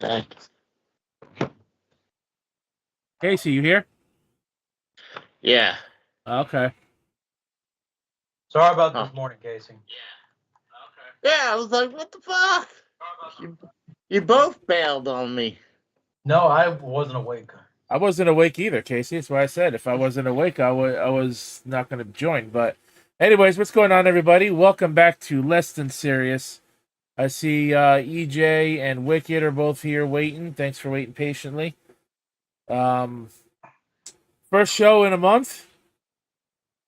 Thanks. Casey, you here? Yeah. Okay. Sorry about Huh. this morning, Casey. Yeah, I was like, what the fuck? You both bailed on me. No, I wasn't awake. I wasn't awake either, Casey. That's why I said if I wasn't awake, I was not going to join. But, anyways, what's going on, everybody? Welcome back to Less Than Serious. I see EJ and Wicked are both here waiting. Thanks for waiting patiently. First show in a month.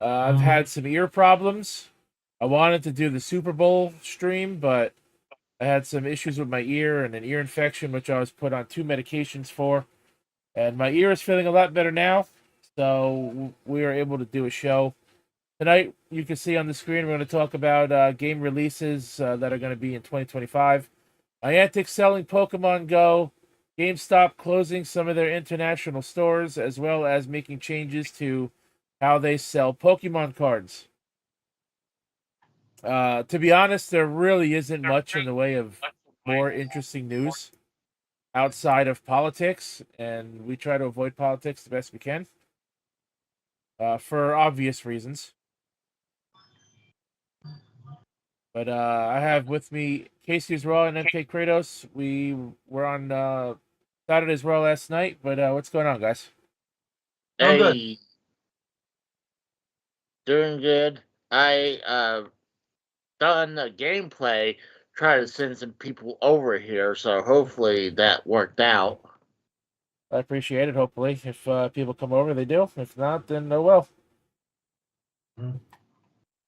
I've had some ear problems. I wanted to do the Super Bowl stream, but I had some issues with my ear and an ear infection, which I was put on 2 medications for. And my ear is feeling a lot better now, so we are able to do a show. Tonight, you can see on the screen, we're going to talk about game releases that are going to be in 2025. Niantic selling Pokemon Go, Gamestop closing some of their international stores, as well as making changes to how they sell Pokemon cards. To be honest, there really isn't much in the way of more interesting news outside of politics, and we try to avoid politics the best we can for obvious reasons. But I have with me Casey as well and MK Kratos. We were on Saturday as well last night, but what's going on, guys? Oh, good. Hey, doing good. I done the gameplay, try to send some people over here, so hopefully that worked out. I appreciate it. Hopefully, if people come over, they do. If not, then oh well.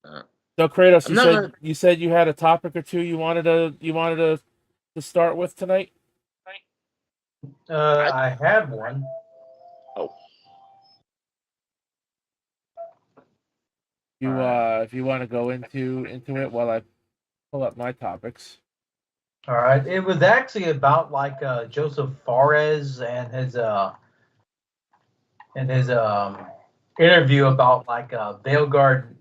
Uh, So Kratos, I'm not gonna, you said you had a topic or two you wanted to start with tonight. I had one. oh, You Alright. if you want to go into it while I pull up my topics. All right. It was actually about like Joseph Fares and his interview about like Veilguard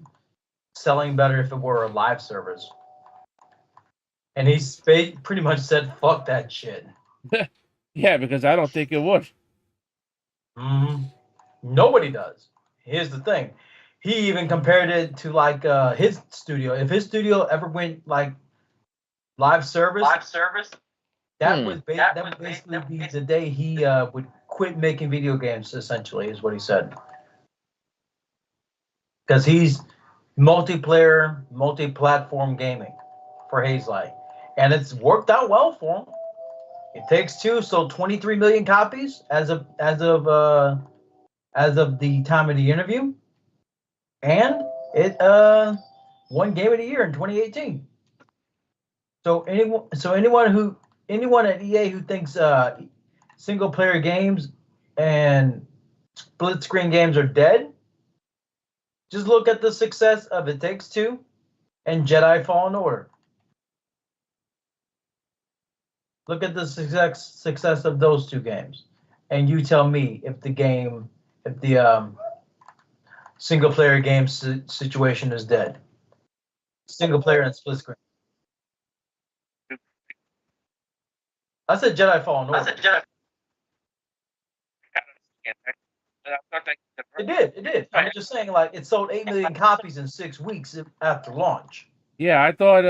selling better if it were a live service. And pretty much said, "Fuck that shit." Yeah, because I don't think it would. Mm-hmm. Nobody does. Here's the thing. He even compared it to like his studio. If his studio ever went like live service, that hmm. would basically be the day he would quit making video games. Essentially, is what he said. Because he's multiplayer, multi-platform gaming for Hazelight, and it's worked out well for him. It Takes Two sold 23 million copies as of the time of the interview, and it won Game of the Year in 2018. Anyone at EA who thinks single player games and split screen games are dead, just look at the success of It Takes Two and Jedi Fallen Order. Look at the success of those two games, and you tell me if the single player game situation is dead. Single player and split screen. I said Jedi Fallen Order. It did. I'm just saying, like, it sold 8 million copies in 6 weeks after launch. Yeah, I thought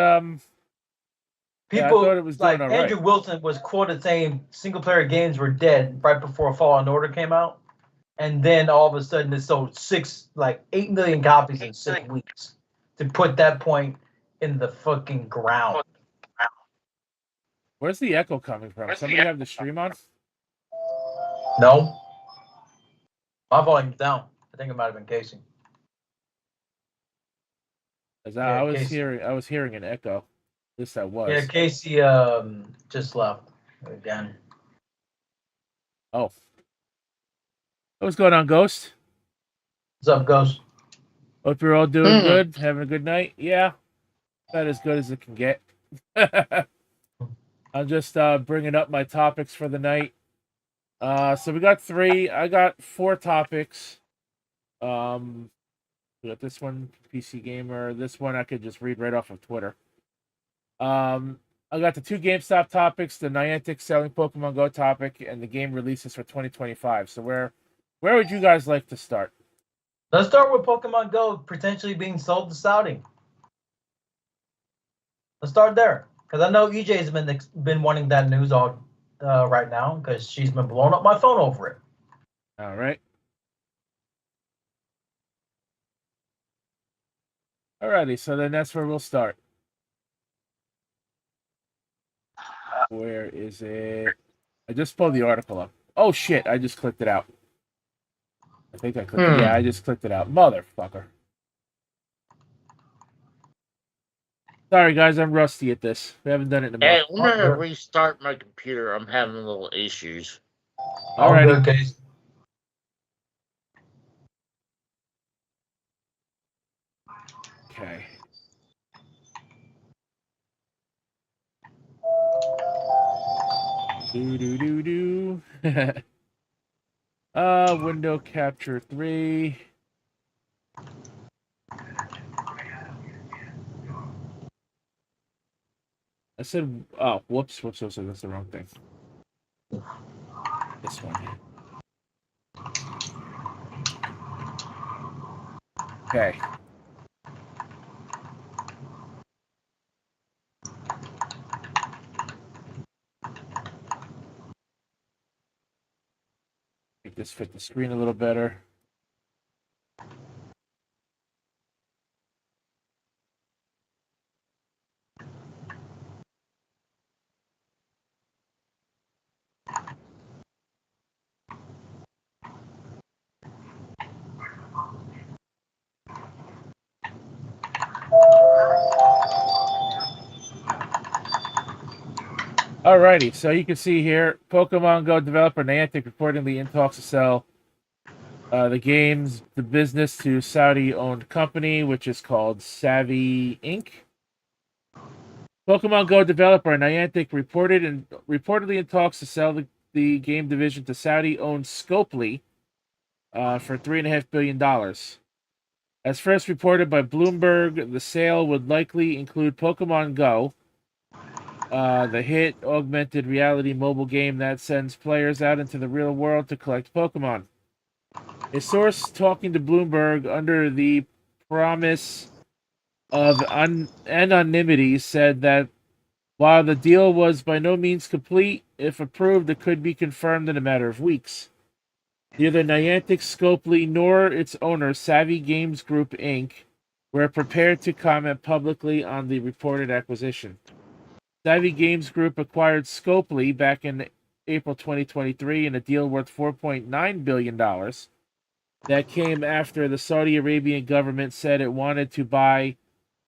People it was doing like all Andrew right. Wilson was quoted saying single player games were dead right before Fallen Order came out, and then all of a sudden it sold 8 million copies in 6 weeks to put that point in the fucking ground. Where's the echo coming from? Somebody have the stream on? No, my volume's down. I think it might have been Casey. As Yeah, I was Casey. hearing an echo. At least I was. Yeah, Casey just left again. Oh. What's going on, Ghost? What's up, Ghost? Hope you're all doing good, having a good night. Yeah, about as good as it can get. I'm just bringing up my topics for the night. So we got 3. I got 4 topics. We got this one, PC Gamer. This one I could just read right off of Twitter. I got the 2 GameStop topics, the Niantic selling Pokemon Go topic, and the game releases for 2025. So where would you guys like to start? Let's start with Pokemon Go potentially being sold to Saudi. Let's start there, because I know EJ's been wanting that news all right now, because she's been blowing up my phone over it. All right. Alrighty, so then that's where we'll start. Where is it? I just pulled the article up. Oh shit, I just clicked it out. I think I clicked it. Yeah, I just clicked it out. Motherfucker. Sorry guys, I'm rusty at this. We haven't done it in a Hey, month. I'm gonna restart my computer. I'm having little issues. All Alrighty. good, Case. Okay. Do. Window capture 3. I said, oh, whoops, that's the wrong thing. This one. Okay. Make this fit the screen a little better. Alrighty, so you can see here, Pokemon Go developer Niantic reportedly in talks to sell the business to Saudi-owned company, which is called Savvy Inc. Pokemon Go developer Niantic reportedly in talks to sell the game division to Saudi-owned Scopely for $3.5 billion. As first reported by Bloomberg, the sale would likely include Pokemon Go, the hit augmented reality mobile game that sends players out into the real world to collect Pokemon. A source talking to Bloomberg under the promise of anonymity said that while the deal was by no means complete, if approved, it could be confirmed in a matter of weeks. Neither Niantic Scopely nor its owner, Savvy Games Group Inc., were prepared to comment publicly on the reported acquisition. Savvy Games Group acquired Scopely back in April 2023 in a deal worth $4.9 billion. That came after the Saudi Arabian government said it wanted to buy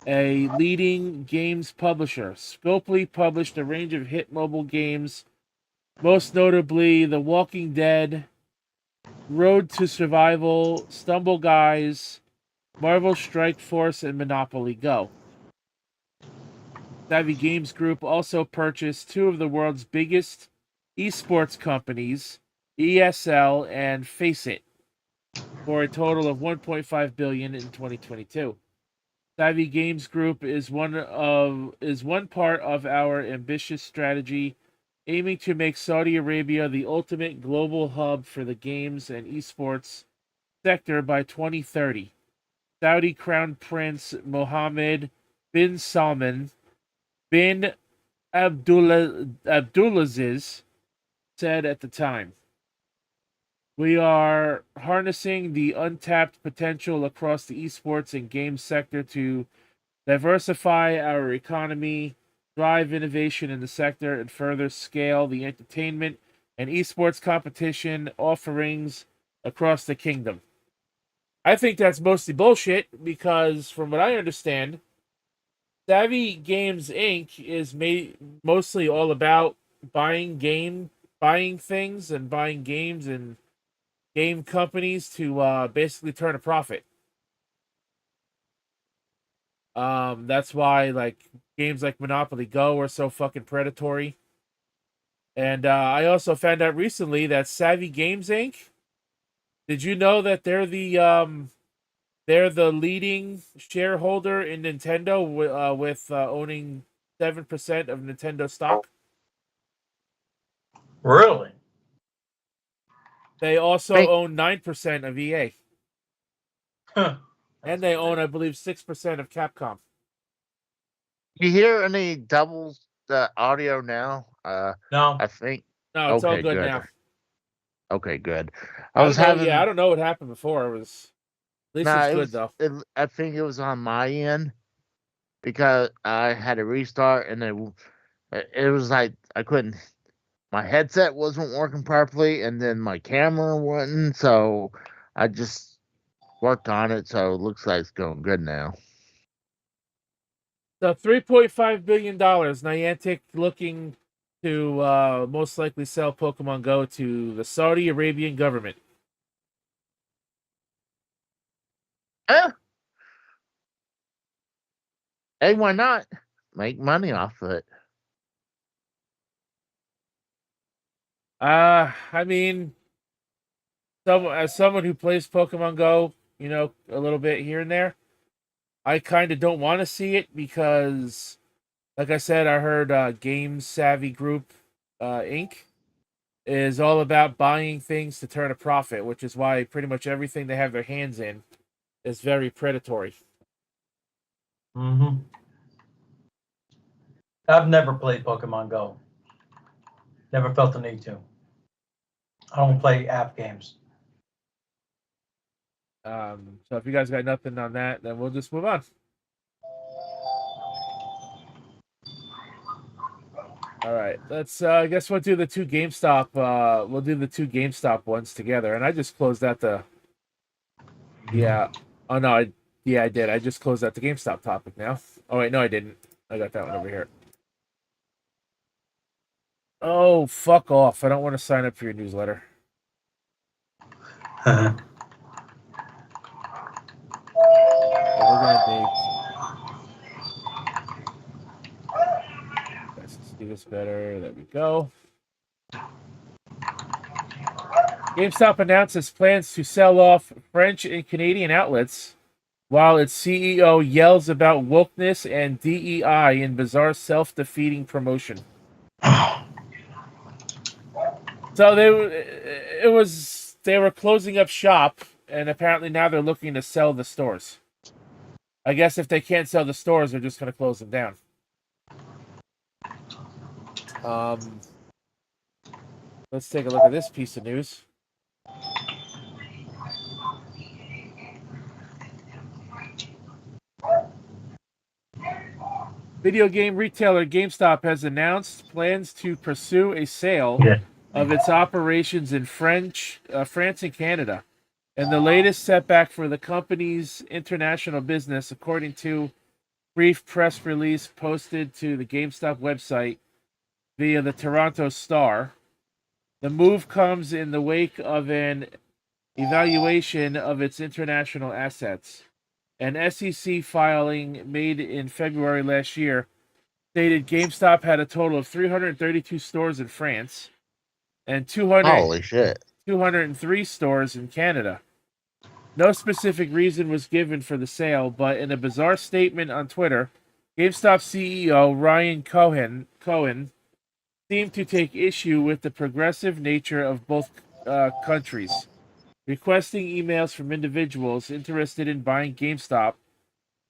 a leading games publisher. Scopely published a range of hit mobile games, most notably The Walking Dead, Road to Survival, Stumble Guys, Marvel Strike Force, and Monopoly Go. Savvy Games Group also purchased 2 of the world's biggest esports companies, ESL and Faceit, for a total of $1.5 billion in 2022. Savvy Games Group is one part of our ambitious strategy aiming to make Saudi Arabia the ultimate global hub for the games and esports sector by 2030. Saudi Crown Prince Mohammed bin Salman bin Abdulaziz said at the time. We are harnessing the untapped potential across the esports and games sector to diversify our economy, drive innovation in the sector, and further scale the entertainment and esports competition offerings across the kingdom. I think that's mostly bullshit because, from what I understand, Savvy Games Inc. is mostly all about buying things and buying games and game companies to basically turn a profit. That's why games like Monopoly Go are so fucking predatory. And I also found out recently that Savvy Games Inc. Did you know that they're the leading shareholder in Nintendo with owning 7% of Nintendo stock. Really? They also Wait. own 9% of EA. Huh. And they own, I believe, 6% of Capcom. You hear any doubles audio now? No. I think. No, it's all Okay, good good. now. Okay, good. I don't know. Yeah, I don't know what happened before. At least Nah, it's good though. I think it was on my end because I had to restart and it was like I couldn't. My headset wasn't working properly, and then my camera wasn't. So I just worked on it. So it looks like it's going good now. So $3.5 billion. Niantic looking to most likely sell Pokemon Go to the Saudi Arabian government. Eh, hey, why not? Make money off of it. I mean, as someone who plays Pokemon Go, a little bit here and there, I kind of don't want to see it because, like I said, I heard Game Savvy Group, Inc. is all about buying things to turn a profit, which is why pretty much everything they have their hands in is very predatory. Mm-hmm. I've never played Pokemon Go. Never felt the need to. I don't play app games. So if you guys got nothing on that, then we'll just move on. All right, let's. I guess we'll do the two GameStop. We'll do the two GameStop ones together. And I just closed out the. Yeah. Oh no. I did. I just closed out the GameStop topic now. Oh wait, no, I didn't. I got that one over here. Oh, fuck off! I don't want to sign up for your newsletter. Uh-huh. We're gonna make. Let's see this better. There we go. GameStop announces plans to sell off French and Canadian outlets, while its CEO yells about wokeness and DEI in bizarre self-defeating promotion. So they were closing up shop, and apparently now they're looking to sell the stores. I guess if they can't sell the stores, they're just going to close them down. Let's take a look at this piece of news. Video game retailer GameStop has announced plans to pursue a sale of its operations in France and Canada, and the latest setback for the company's international business, according to brief press release posted to the GameStop website via the Toronto Star. The move comes in the wake of an evaluation of its international assets. An SEC filing made in February last year stated GameStop had a total of 332 stores in France and Holy shit. 203 stores in Canada. No specific reason was given for the sale, but in a bizarre statement on Twitter, GameStop CEO Ryan Cohen seemed to take issue with the progressive nature of both countries, requesting emails from individuals interested in buying GameStop,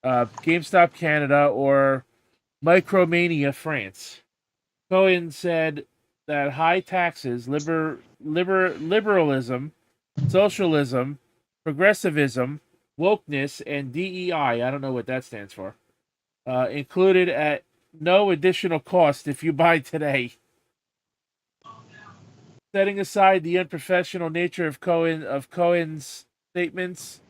GameStop Canada, or Micromania France. Cohen said that high taxes, liberalism, socialism, progressivism, wokeness, and DEI, I don't know what that stands for, included at no additional cost if you buy today. Setting aside the unprofessional nature of Cohen's statements,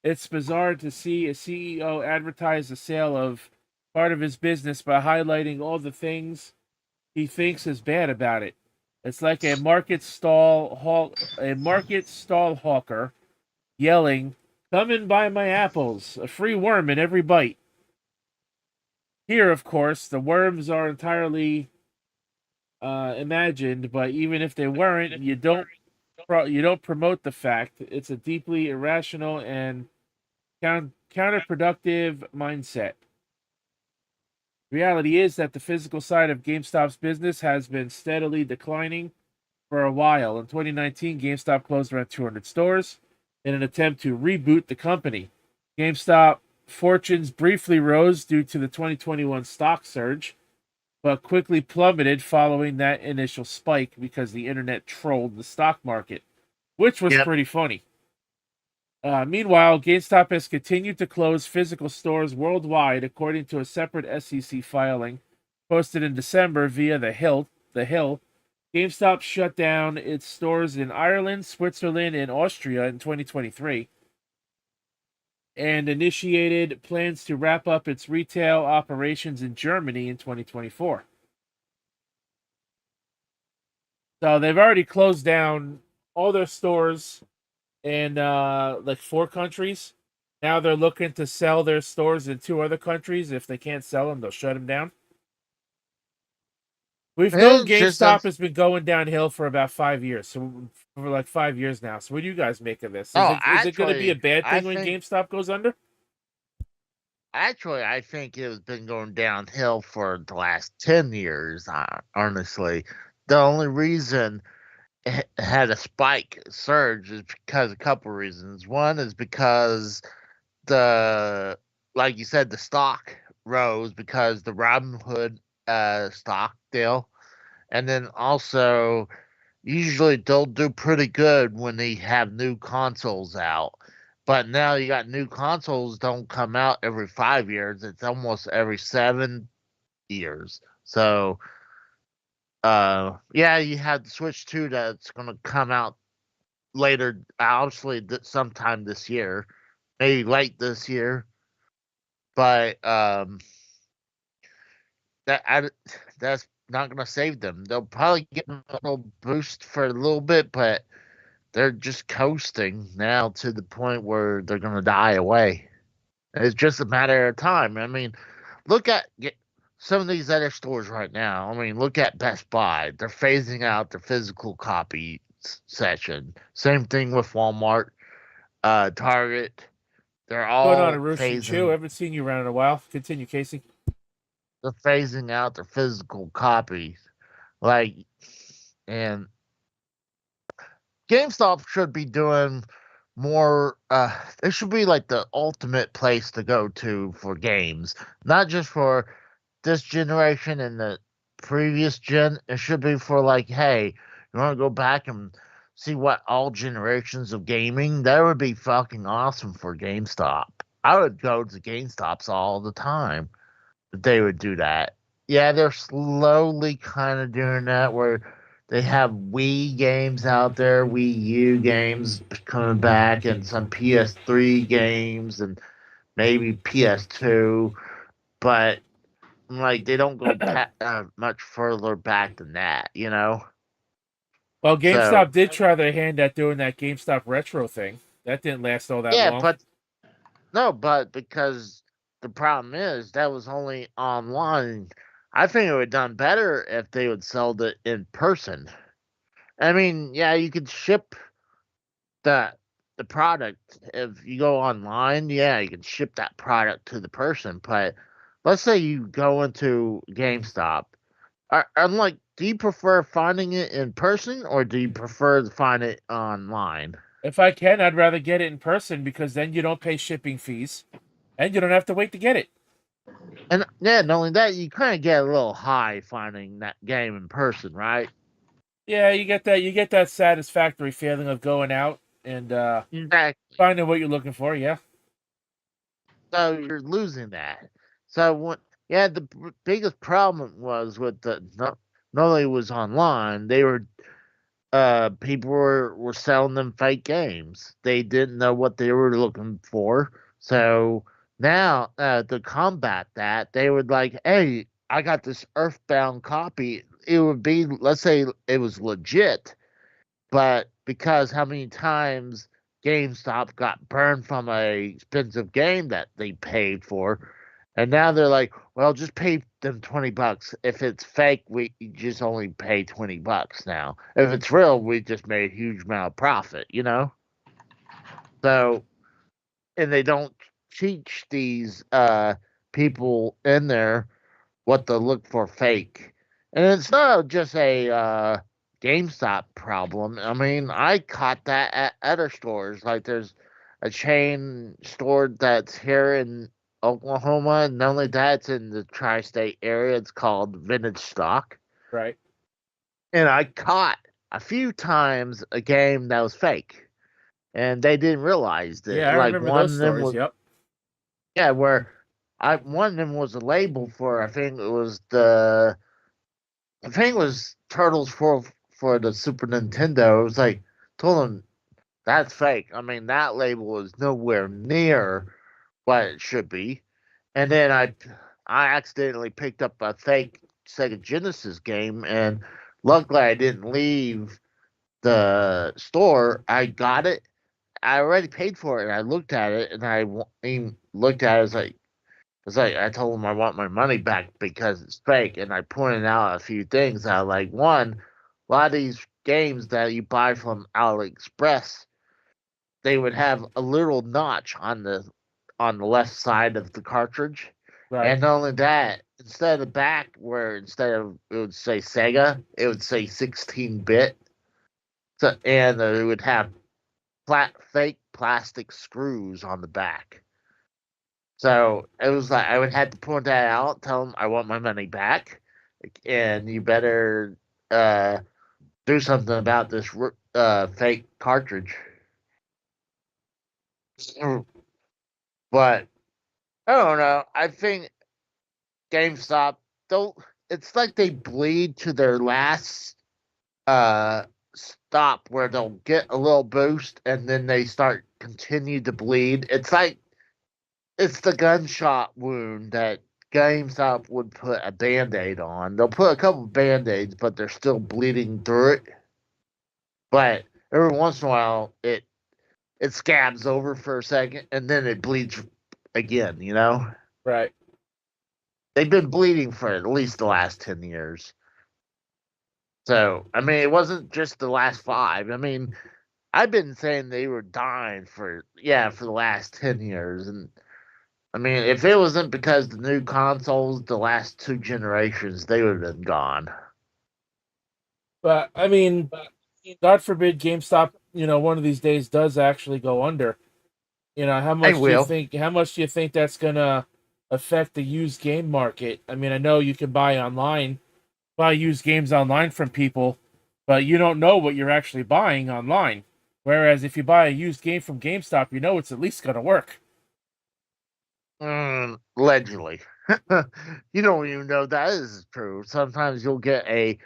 it's bizarre to see a CEO advertise the sale of part of his business by highlighting all the things he thinks is bad about it. It's like a market stall hawker yelling, "Come and buy my apples! A free worm in every bite." Here, of course, the worms are entirely imagined, but even if they weren't, you don't promote the fact. It's a deeply irrational and counterproductive mindset. Reality is that the physical side of GameStop's business has been steadily declining for a while. In 2019, GameStop closed around 200 stores in an attempt to reboot the company. GameStop fortunes briefly rose due to the 2021 stock surge, but quickly plummeted following that initial spike because the internet trolled the stock market, which was Yep. pretty funny. Meanwhile, GameStop has continued to close physical stores worldwide, according to a separate SEC filing posted in December via The Hill. GameStop shut down its stores in Ireland, Switzerland, and Austria in 2023 and initiated plans to wrap up its retail operations in Germany in 2024. So they've already closed down all their stores in like 4 countries. Now they're looking to sell their stores in 2 other countries. If they can't sell them, they'll shut them down. We've known It's just GameStop has been going downhill for about 5 years. So for like 5 years now. So what do you guys make of this? oh, Is it going to be a actually, bad I thing when think GameStop goes under? I think it has been going downhill for the last 10 years. Honestly, the only reason it had a spike surge is because a couple reasons. One is because the like you said, the stock rose because the Robinhood stock deal, and then also usually they'll do pretty good when they have new consoles out. But now you got new consoles don't come out every 5 years. It's almost every 7 years. So yeah, you have the Switch 2 that's gonna come out later, obviously sometime this year, maybe late this year. But that that's not gonna save them. They'll probably get a little boost for a little bit, but they're just coasting now to the point where they're gonna die away. It's just a matter of time. I mean, look at some of these other stores right now. I mean, look at Best Buy. They're phasing out their physical copy section. Same thing with Walmart, Target. They're Going on, all Arushi Chu. I haven't seen you around in a while. Continue, Casey. they're phasing out their physical copies. Like, and GameStop should be doing more. It should be like the ultimate place to go to for games, not just for this generation and the previous gen. It should be for like, hey, you want to go back and see what all generations of gaming? That would be fucking awesome for GameStop. I would go to GameStops all the time if they would do that. Yeah, they're slowly kind of doing that where they have Wii games out there, Wii U games coming back, and some PS3 games, and maybe PS2. But like they don't go much further back than that, you know. Well, So GameStop did try their hand at doing that GameStop retro thing. That didn't last all that yeah, long. but no, but because the problem is that was only online. I think it would have done better if they would sell it in person. I mean, yeah, you could ship the the product if you go online. Yeah, you can ship that product to the person. But let's say you go into GameStop. I'm like, do you prefer finding it in person or do you prefer to find it online? If I can, I'd rather get it in person because then you don't pay shipping fees and you don't have to wait to get it. And yeah, not only that, you kind of get a little high finding that game in person, right? Yeah, you get that satisfactory feeling of going out and Exactly. finding what you're looking for. Yeah. So you're losing that. So what? Yeah, the biggest problem was with the not only was online, they were people were selling them fake games. They didn't know what they were looking for. So now to combat that, they would like, hey, I got this Earthbound copy. It would be, let's say it was legit, but because how many times GameStop got burned from a expensive game that they paid for, and now they're like, well, just pay them $20. If it's fake, we just only pay $20 now. If it's real, we just made a huge amount of profit, you know. So, and they don't teach these people in there what to look for fake. And it's not just a GameStop problem. I mean, I caught that at other stores. Like there's a chain store that's here in Oklahoma, and not only that, it's in the tri-state area. It's called Vintage Stock. Right. And I caught a few times a game that was fake, and they didn't realize Yeah, that. I Like remember one those of them stories. was, Yep. yeah, where one of them was a label for, I think it was Turtles for the Super Nintendo. It was like, told them that's fake. I mean, that label is nowhere near what it should be. And then I accidentally picked up a fake Sega Genesis game, and luckily I didn't leave the store. I got it. I already paid for it. And I looked at it, and looked at it. It's like I told him I want my money back because it's fake, and I pointed out a few things. I like one, a lot of these games that you buy from AliExpress, they would have a little notch on the left side of the cartridge, Right. and not only that, instead of the back where instead of it would say Sega, it would say 16-bit. So and it would have fake plastic screws on the back. So it was like I would have to point that out, tell them I want my money back, and you better uh, do something about this fake cartridge. But I don't know. I think GameStop don't. It's like they bleed to their last stop where they'll get a little boost and then they start continue to bleed. It's the gunshot wound that GameStop would put a band-aid on. They'll put a couple of band-aids, but they're still bleeding through it. But every once in a while, it scabs over for a second, and then it bleeds again. Right. They've been bleeding for at least the last 10 years. So I mean, it wasn't just the last 5. I mean, I've been saying they were dying for the last 10 years, and I mean, if it wasn't because the new consoles, the last 2 generations, they would have been gone. But I mean, God forbid GameStop, one of these days does actually go under. How I much do you will. think? How much do you think that's gonna affect the used game market? I mean, I know you can buy used games online from people, but you don't know what you're actually buying online. Whereas if you buy a used game from GameStop, you know it's at least gonna work. Allegedly. You don't even know that is true. Sometimes you'll get a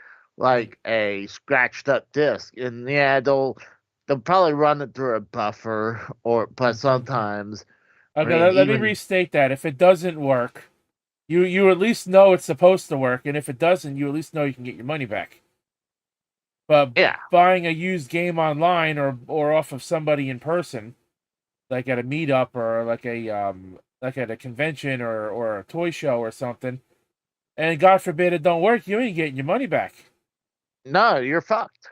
scratched up disc, and yeah, they'll probably run it through a buffer, but sometimes, I Okay, mean, let me even restate that. If it doesn't work, you at least know it's supposed to work, and if it doesn't, you at least know you can get your money back. But yeah, buying a used game online or off of somebody in person, like at a meetup or like at a convention or a toy show or something, and God forbid it don't work, you ain't getting your money back. no, you're fucked.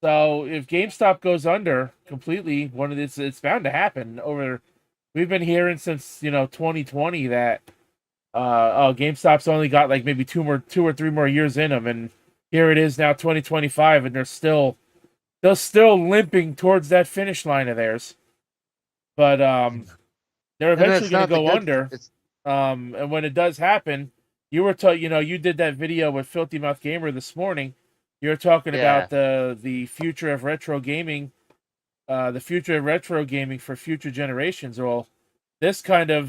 So if GameStop goes under completely, one of this it's bound to happen. We've been hearing since 2020 that GameStop's only got like maybe 2 or 3 more years in them, and here it is now 2025, and they're still limping towards that finish line of theirs. But they're And eventually it's going to not the go good. under. It's And when it does happen, you did that video with Filthy Mouth Gamer this morning. You're talking yeah. about the future of retro gaming, the future of retro gaming for future generations. Well, this kind of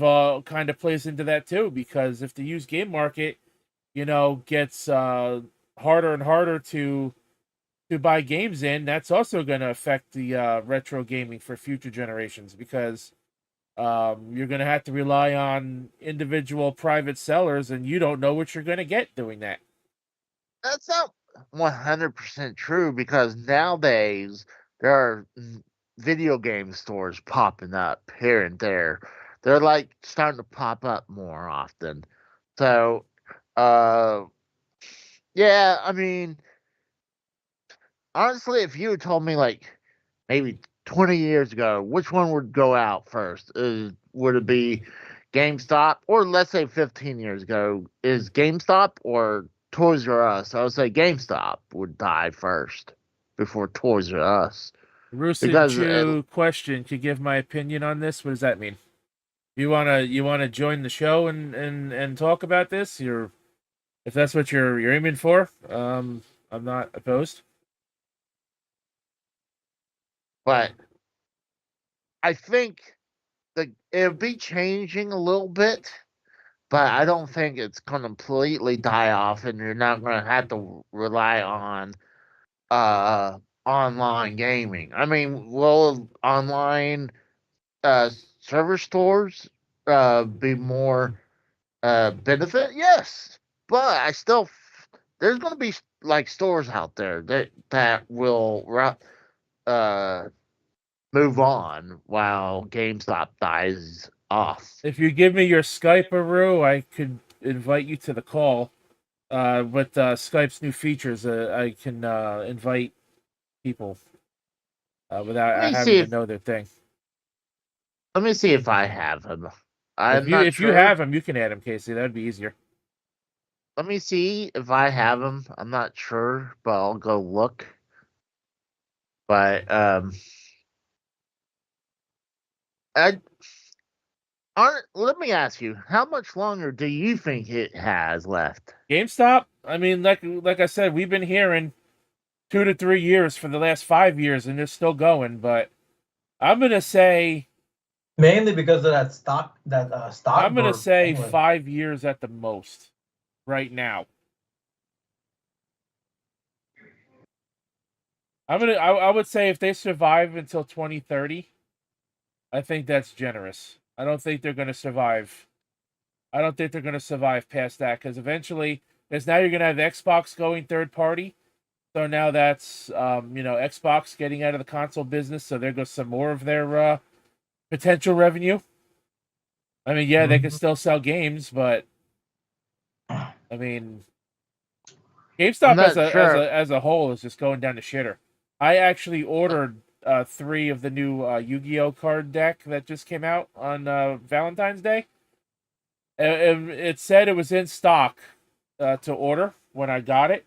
plays into that too, because if the used game market, gets harder and harder to buy games in, that's also going to affect the retro gaming for future generations, because you're going to have to rely on individual private sellers, and you don't know what you're going to get doing that. That's not 100% true because nowadays there are video game stores popping up here and there. They're like starting to pop up more often. So, uh, yeah, I mean, honestly, if you had told me like maybe 20 years ago, which one would go out first? Would it be GameStop, or let's say 15 years ago, is GameStop or Toys R Us? I would say GameStop would die first before Toys R Us. Rusid Because Chu question, to give my opinion on this. What does that mean? You wanna join the show and talk about this? If that's what you're aiming for, I'm not opposed. but I think it'll be changing a little bit, but I don't think it's going to completely die off, and you're not going to have to rely on online gaming. I mean, will online server stores be more benefit? Yes, but there's going to be like stores out there that will uh move on while GameStop dies off. If you give me your Skype, Aru, I could invite you to the call. With Skype's new features, I can invite people without Let me having see to if know their thing. let me see if I have him. I'm not If sure. you have him, you can add him, Casey. That'd be easier. Let me see if I have him. I'm not sure, but I'll go look. But I let me ask you, how much longer do you think it has left? GameStop. I mean, like I said, we've been hearing 2 to 3 years for the last 5 years, and they're still going. But I'm gonna say Mainly because of that stock. I'm gonna burp say anyway. 5 years at the most. Right now, I would say if they survive until 2030, I think that's generous. I don't think they're gonna survive. I don't think they're gonna survive past that, because eventually, because now you're gonna have Xbox going third party. So now that's Xbox getting out of the console business. So there goes some more of their potential revenue. I mean, yeah, they can still sell games, but I mean, I'm GameStop not sure. as a whole is just going down the shitter. I actually ordered 3 of the new Yu-Gi-Oh card deck that just came out on Valentine's Day. It said it was in stock to order when I got it.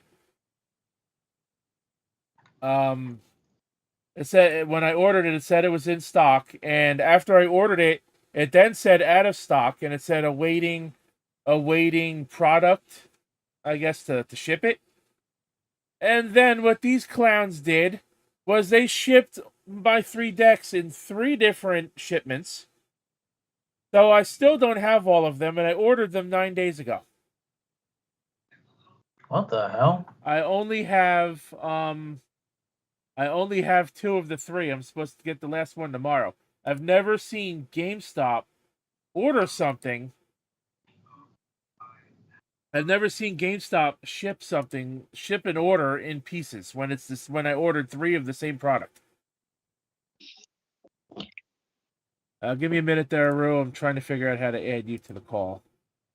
It said when I ordered it, it said it was in stock, and after I ordered it, it then said out of stock, and it said awaiting product, I guess to ship it. And then what these clowns did was they shipped my 3 decks in 3 different shipments. So I still don't have all of them, and I ordered them 9 days ago. What the hell? I only have 2 of the 3. I'm supposed to get the last one tomorrow. I've never seen GameStop order something. I've never seen GameStop ship an order in pieces when when I ordered 3 of the same product. Give me a minute there, Aru. I'm trying to figure out how to add you to the call.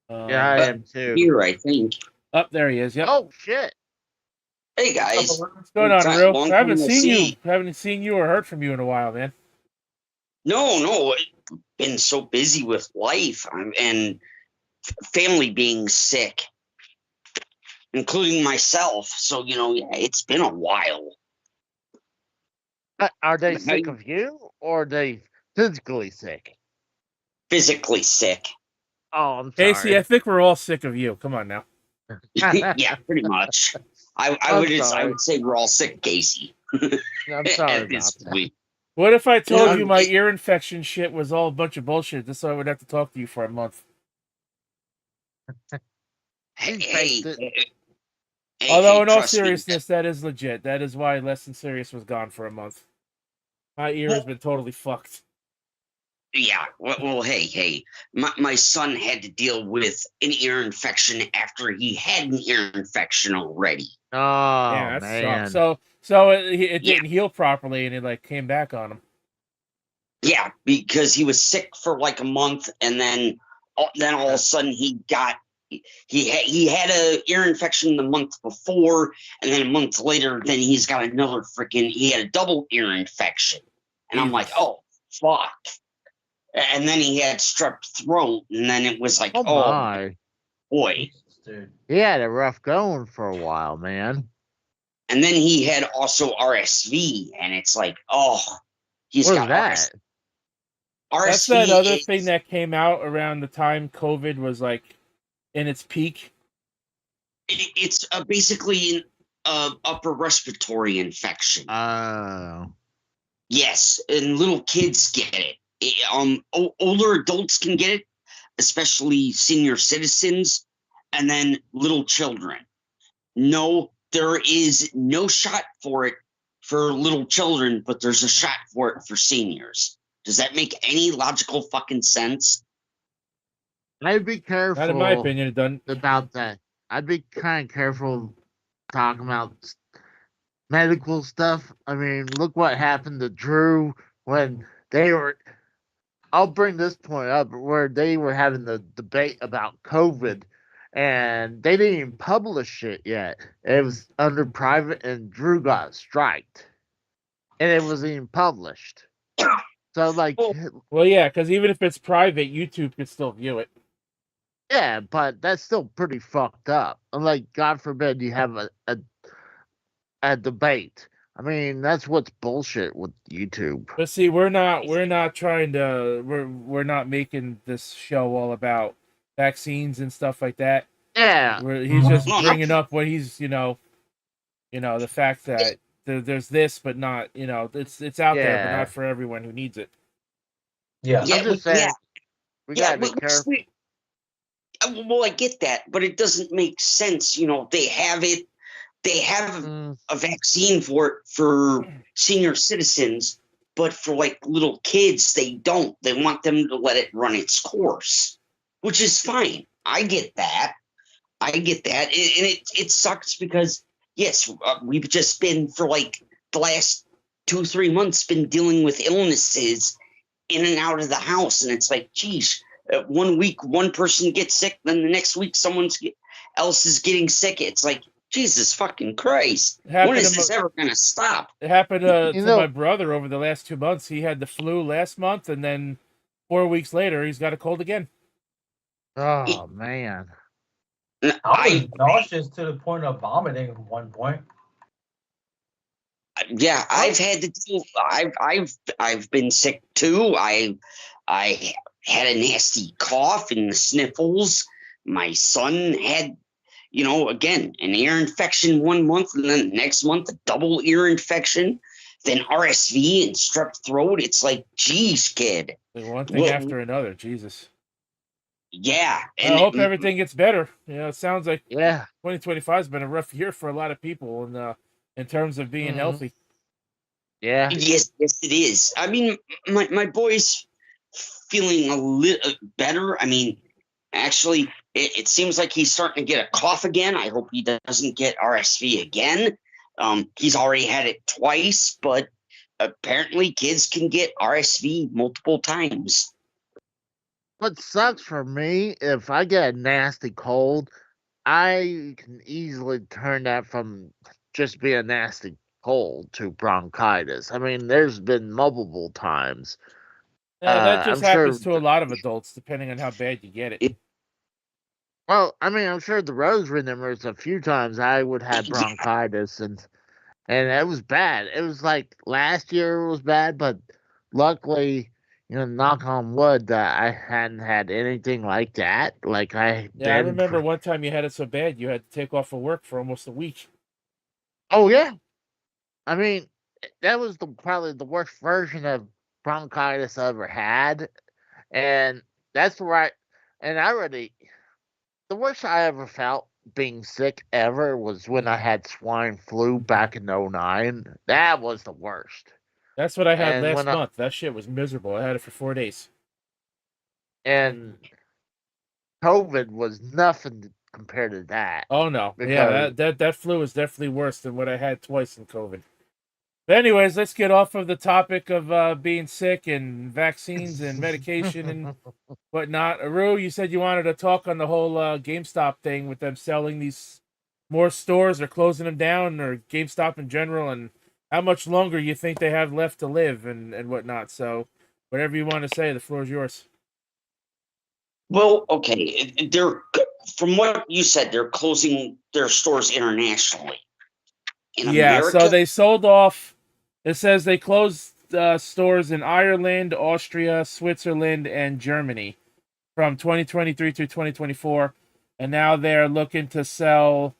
Yeah, I am too. Here, I think. Oh, there he is. Yep. Oh shit! Hey guys, What's going on, Aru? long I haven't time no seen you. see. Haven't seen you or heard from you in a while, man. No, been so busy with life and family being sick, including myself. So yeah, it's been a while. Are they How sick you- of you, or are they physically sick? Physically sick. Oh, I'm sorry. Casey, I think we're all sick of you. Come on now. Yeah, pretty much. I would say we're all sick, Casey. I'm sorry At about this that. point. What if I told Yeah, you my ear infection shit was all a bunch of bullshit, just so I would have to talk to you for a month? Hey, Although, in all trust me, seriousness, that is legit. That is why Less Than Serious was gone for a month. My ear has been totally fucked. Yeah, well, hey, my son had to deal with an ear infection after he had an ear infection already. Oh Yeah, that man. sucks. So it didn't heal properly, and it came back on him. Yeah, because he was sick for like a month, and then all of a sudden he had a ear infection the month before, and then a month later, then he had a double ear infection, and I'm like, oh fuck. and then he had strep throat, and then it was like, Oh oh my. boy. Jesus, dude. He had it rough going for a while, man. And then he had also RSV, and it's like, oh, he's What was got that? That's RSV. that other thing that came out around the time COVID was like in its peak. It's basically an upper respiratory infection. Oh. Yes, and little kids get it. Older adults can get it, especially senior citizens, and then little children. No, there is no shot for it for little children, but there's a shot for it for seniors. Does that make any logical fucking sense? I'd be careful. Not in my opinion, it doesn't. About that. I'd be kind of careful talking about medical stuff. I mean, look what happened to Drew when they were. I'll bring this point up where they were having the debate about COVID, and they didn't even publish it yet. It was under private, and Drew got striked, and it wasn't even published. So, like, Well, yeah, because even if it's private, YouTube could still view it. yeah, but that's still pretty fucked up. Like, God forbid you have a debate. I mean, that's what's bullshit with YouTube. But see, we're not trying to we're not making this show all about vaccines and stuff like that. Yeah, He's just No, bringing up what he's the fact that there's this, but not it's out there, but Yeah. not for everyone who needs it. Yeah. Yeah, I'm just saying, we yeah, gotta be careful. well, I get that, but it doesn't make sense. They have it. They have a vaccine for it for senior citizens, but for like little kids, they don't. They want them to let it run its course, which is fine. I get that. And it sucks because yes, we've just been for like the last 2-3 months been dealing with illnesses in and out of the house, and it's like, geez, 1 week one person gets sick, then the next week someone else is getting sick. It's like, Jesus fucking Christ, when is this ever gonna stop? It happened to my brother over the last 2 months. He had the flu last month, and then 4 weeks later, he's got a cold again. Oh man. I was nauseous to the point of vomiting at one point. Yeah, I've had to deal. I've been sick too. I had a nasty cough and the sniffles. My son had, again, an ear infection 1 month, and then next month a double ear infection, then RSV and strep throat. It's like, geez, kid. One thing after another, Jesus. Yeah, and I hope everything gets better. It sounds like 2025 has been a rough year for a lot of people, and in terms of being healthy. Yeah. Yes, it is. I mean, my boy's feeling a little better. I mean, actually, it seems like he's starting to get a cough again. I hope he doesn't get RSV again. He's already had it twice, but apparently kids can get RSV multiple times. What sucks for me, if I get a nasty cold, I can easily turn that from just being a nasty cold to bronchitis. I mean, there's been multiple times. Yeah, that just happens to a lot of adults, depending on how bad you get it. Well, I mean, I'm sure the Rose remembers a few times I would have bronchitis, and it was bad. It was like last year it was bad, but luckily, knock on wood, that I hadn't had anything like that. Like I remember one time you had it so bad you had to take off of work for almost a week. Oh yeah, I mean, that was probably the worst version of bronchitis I ever had, and that's where the worst I ever felt being sick ever was when I had swine flu back in 2009. That was the worst. That's what I had last month. That shit was miserable. I had it for 4 days. And COVID was nothing compared to that. Oh no. Yeah, that flu is definitely worse than what I had twice in COVID. But anyways, let's get off of the topic of being sick and vaccines and medication and whatnot. Aru, you said you wanted to talk on the whole GameStop thing with them selling these more stores or closing them down, or GameStop in general, and how much longer you think they have left to live and whatnot. So Whatever you want to say, the floor is yours. Well, okay, they're from what you said, they're closing their stores internationally. In Yeah, so America, they sold off. It says they closed stores in Ireland, Austria, Switzerland, and Germany from 2023 through 2024, and now they're looking to sell.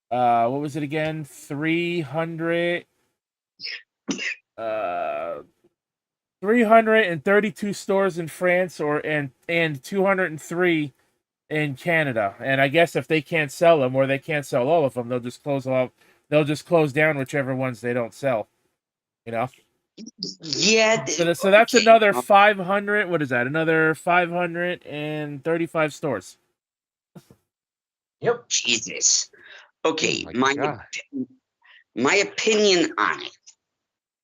What was it again? 332 stores in France and 203 in Canada. And I guess if they can't sell them or they can't sell all of them, they'll just close off. They'll just close down whichever ones they don't sell. You know. yeah. So that's okay, another 500. What is that? Another 535 stores. Yep. Jesus. Okay, Oh my God. my opinion on it.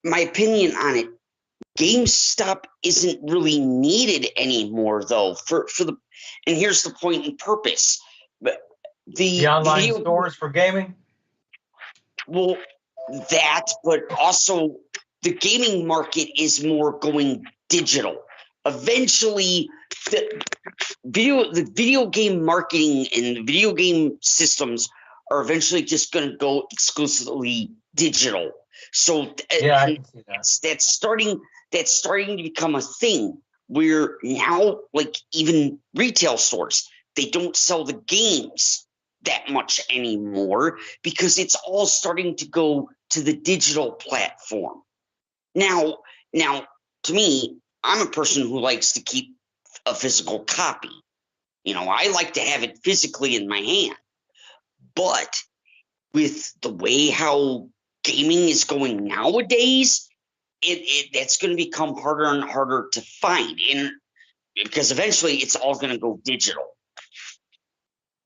My opinion on it. GameStop isn't really needed anymore, though. For the, and here's the point and purpose. But The online stores for gaming. well, that, but also the gaming market is more going digital. Eventually, the video game marketing and the video game systems are eventually just going to go exclusively digital. So Yeah, I can see that. That's starting to become a thing where now, like, even retail stores, they don't sell the games that much anymore because it's all starting to go to the digital platform. Now, to me, I'm a person who likes to keep a physical copy. You know, I like to have it physically in my hand. But with the way how gaming is going nowadays, that's going to become harder and harder to find, and because eventually it's all going to go digital.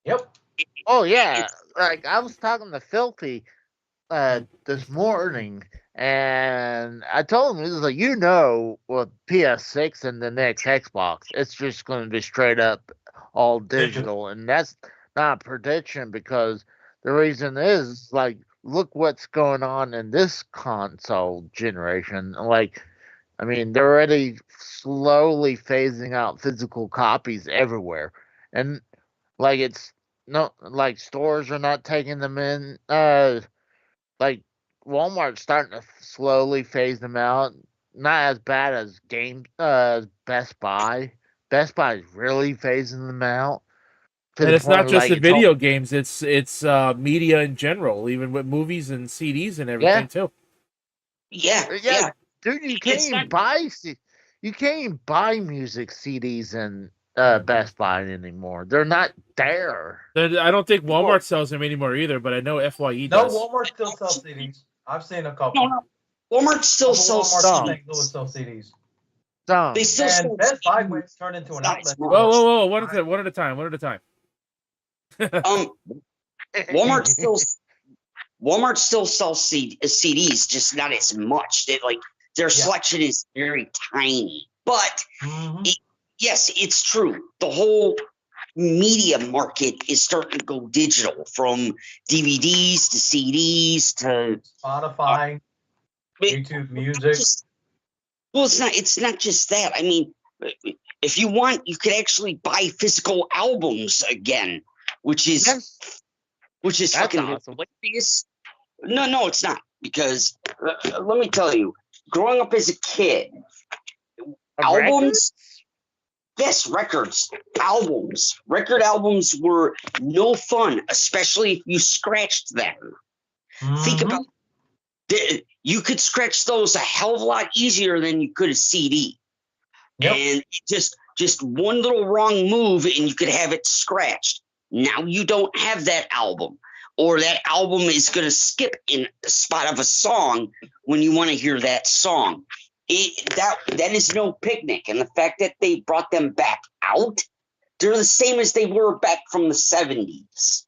Yep. Oh yeah, like I was talking to Filthy this morning, and I told him, it was like, with PS6 and the next Xbox, it's just going to be straight up all digital, and that's not a prediction because the reason is, like, look what's going on in this console generation. Like, I mean, they're already slowly phasing out physical copies everywhere, and like it's no, like stores are not taking them in. Like Walmart's starting to slowly phase them out. Not as bad as Best Buy. Best Buy is really phasing them out to And the it's point not of, just like, the it's all, video games; it's media in general, even with movies and CDs and everything yeah, too. Yeah, yeah, dude. You can't It's even not. buy you can't even buy music CDs in Best Buy anymore. They're not there. I don't think People, Walmart sells them anymore either, but I know FYE No, does. Walmart still sells CDs. I've seen a No, couple. no. Walmart still sells Walmart in some. St. Louis sells CDs. They still And sell Best Buy CDs. turned into an Not outlet as store. much. Whoa! One at a time. One at a time. Walmart still sells CDs, just not as much. Their selection is very tiny. But yes, it's true. The whole media market is starting to go digital, from DVDs to CDs to Spotify, YouTube Music. It's not just that. I mean, if you want, you could actually buy physical albums again, which is That's fucking awesome. hilarious. No, it's not, because let me tell you, growing up as a kid, albums. Yes, record albums were no fun, especially if you scratched them. Think about it. You could scratch those a hell of a lot easier than you could a CD. Yep. And just one little wrong move and you could have it scratched. Now you don't have that album, or that album is going to skip in a spot of a song when you want to hear that song. That is no picnic. And the fact that they brought them back out, they're the same as they were back from the 70s.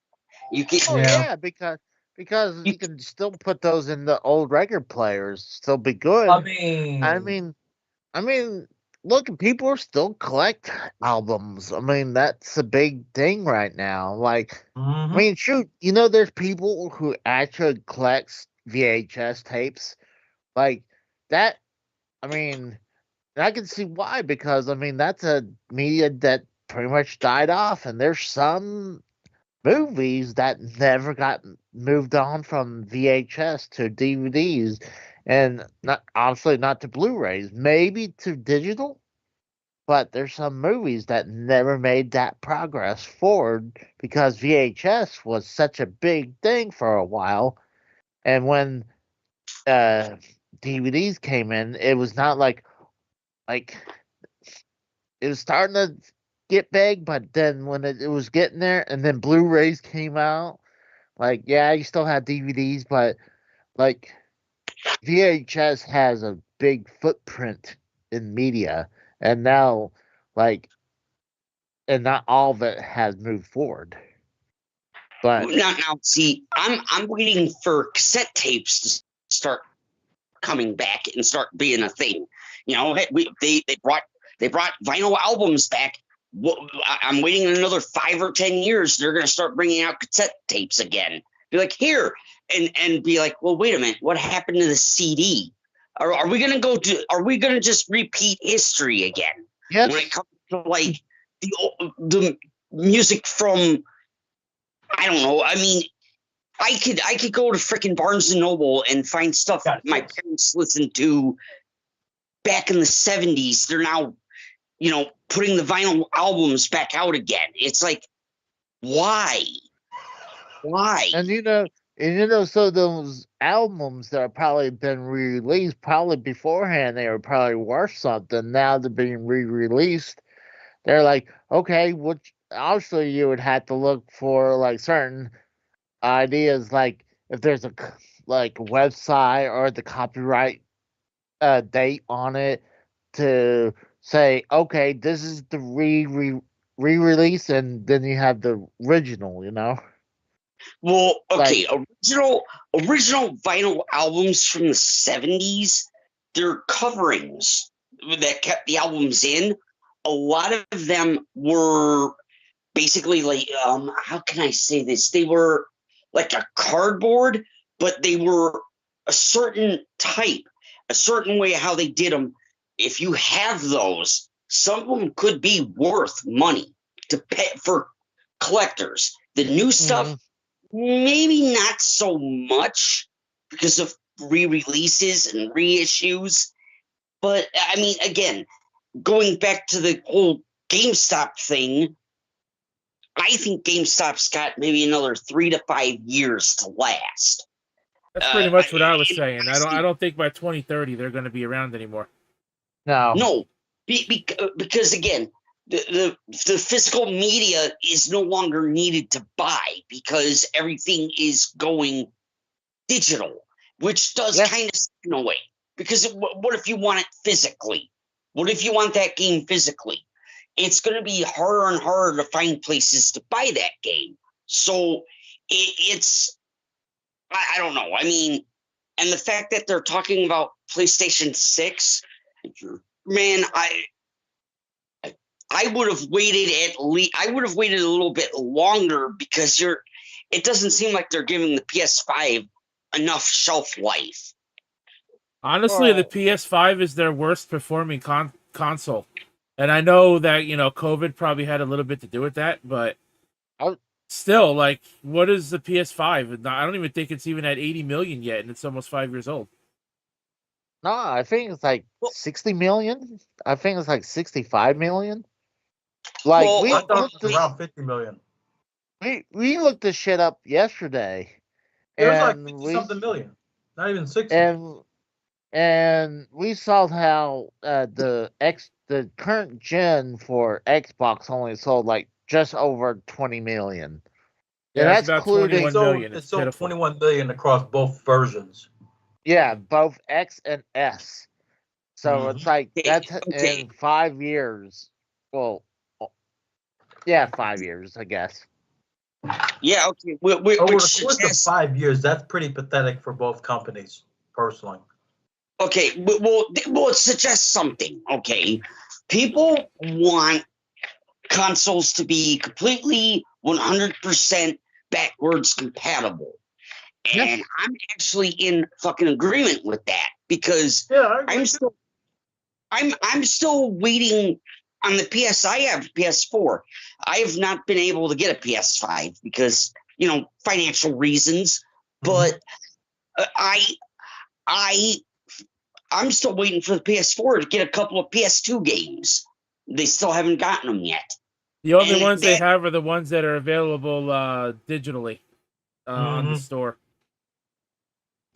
Because you can still put those in the old record players, still be good. I mean, look, people are still collect albums. I mean, that's a big thing right now. Like, I mean, shoot, there's people who actually collects VHS tapes, like that. I mean, I can see why, because I mean that's a media that pretty much died off, and there's some movies that never got moved on from VHS to DVDs, and not obviously not to Blu-rays, maybe to digital. But there's some movies that never made that progress forward because VHS was such a big thing for a while, and when uh, DVDs came in, it was not like it was starting to get big, but then when it was getting there, and then Blu-rays came out, like yeah, you still have DVDs, but like VHS has a big footprint in media, and now like and not all of it has moved forward. But Now, see, I'm waiting for cassette tapes to start coming back and start being a thing. You know, they brought vinyl albums back. I'm waiting another 5 or 10 years. They're going to start bringing out cassette tapes again. Be like, here, and be like, well, wait a minute, what happened to the CD? Are we going to Are we going to just repeat history again? yes, When it comes to like the music from, I don't know. I mean, I could go to freaking Barnes and Noble and find stuff my parents listened to back in the 70s. They're now, you know, putting the vinyl albums back out again. It's like, why? and so those albums that have probably been re-released probably beforehand, they were probably worth something. Now they're being re-released. They're like, okay, which obviously you would have to look for like certain ideas, like if there's a website or the copyright date on it to say, okay, this is the re-release, and then you have the original, you know. Well, okay, Like, original vinyl albums from the 70s, they're coverings that kept the albums in. A lot of them were basically like, how can I say this? They were like a cardboard, but they were a certain type, a certain way how they did them. If you have those, some of them could be worth money to pay for collectors. The new stuff, maybe not so much because of re-releases and reissues. But I mean, again, going back to the whole GameStop thing, I think GameStop's got maybe another 3 to 5 years to last. That's pretty much what I was saying. I don't think by 2030 they're going to be around anymore. No, because again, the physical media is no longer needed to buy because everything is going digital, which does kind of in a way. Because what if you want it physically? What if you want that game physically? It's going to be harder and harder to find places to buy that game. So it's, I don't know. I mean, and the fact that they're talking about PlayStation 6, man, I would have waited I would have waited a little bit longer because it doesn't seem like they're giving the PS5 enough shelf life. Honestly, the PS5 is their worst performing console. And I know that, COVID probably had a little bit to do with that, but still, like, what is the PS5? I don't even think it's even at 80 million yet, and it's almost 5 years old. No, I think it's like 60 million. I think it's like 65 million. Like, I thought it was around 50 million. We looked this shit up yesterday. It was like 50-something million. Not even 60. And we saw how the current gen for Xbox only sold like just over 20 million. Yeah, that's about 21 million. It sold 21 million across both versions. Yeah, both X and S. So it's like that's in 5 years. Well, yeah, 5 years, I guess. Yeah, okay. Over the course of 5 years, that's pretty pathetic for both companies, personally. Okay, well, it suggests something. Okay, people want consoles to be completely 100% backwards compatible, and I'm actually in fucking agreement with that because I'm still I'm still waiting on the PS. I have PS4. I have not been able to get a PS5 because financial reasons. But I'm still waiting for the PS4 to get a couple of PS2 games. They still haven't gotten them yet. The only ones they have are the ones that are available digitally on the store.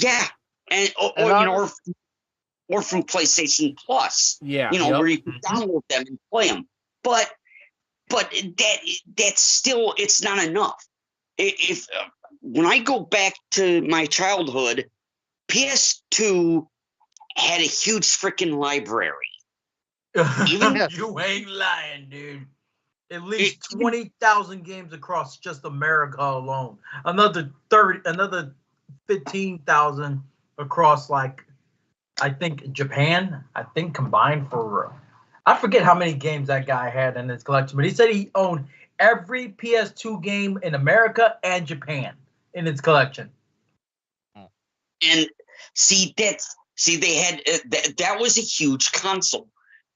Yeah, and or from PlayStation Plus. Yeah, where you can download them and play them. But that's still, it's not enough. If when I go back to my childhood, PS2 had a huge freaking library. You ain't lying, dude. At least 20,000 games across just America alone. Another 15,000 across, like, I think Japan. I think combined for, I forget how many games that guy had in his collection, but he said he owned every PS2 game in America and Japan in its collection. And they had that was a huge console.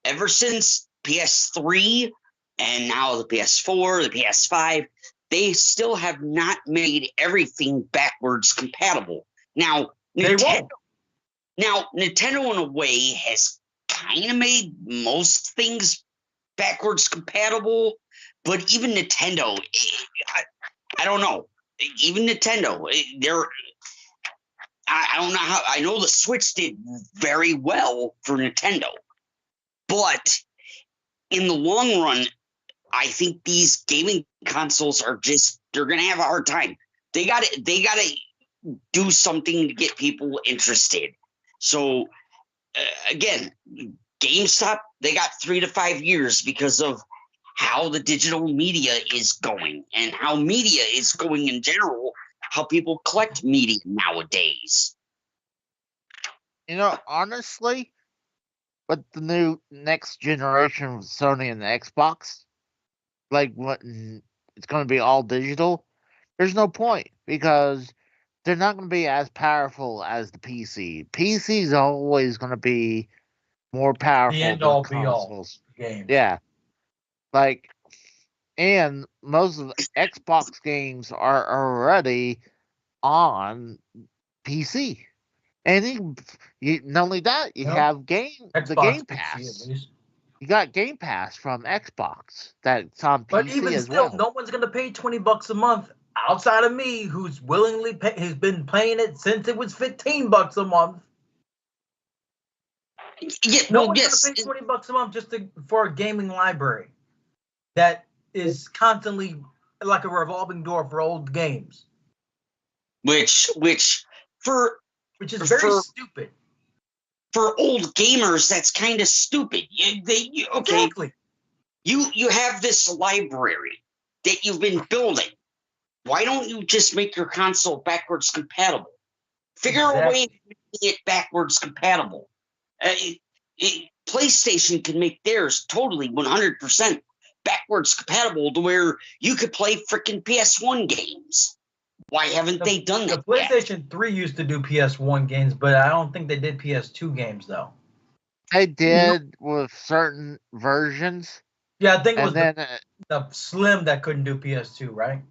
Ever since PS3 and now the PS4, the PS5, they still have not made everything backwards compatible. Now, Nintendo in a way has kind of made most things backwards compatible, but even Nintendo, I don't know. Even Nintendo, I don't know how. I know the Switch did very well for Nintendo, but in the long run, I think these gaming consoles they're going to have a hard time. They got to do something to get people interested. So again, GameStop, they got 3 to 5 years because of how the digital media is going and how media is going in general, how people collect media nowadays. Honestly, with the new next generation of Sony and the Xbox, like what it's going to be all digital, there's no point because they're not going to be as powerful as the PC. PC is always going to be more powerful The end than all consoles. be all games. Yeah, and most of the Xbox games are already on PC. And not only that, you have the Game Pass. You got Game Pass from Xbox that's on but PC even as still, well. no one's gonna pay $20 a month outside of me, who's who's been playing it since it was $15 a month. Yeah, no one's gonna pay $20 a month just for a gaming library that is constantly like a revolving door for old games. Which is very stupid. For old gamers, that's kind of stupid. Exactly. You have this library that you've been building. Why don't you just make your console backwards compatible? Figure a way to make it backwards compatible. PlayStation can make theirs totally 100% backwards compatible to where you could play freaking PS1 games. Why haven't they done that? The PlayStation 3 used to do PS1 games, but I don't think they did PS2 games, though. They did with certain versions. Yeah, I think it was the Slim that couldn't do PS2, right?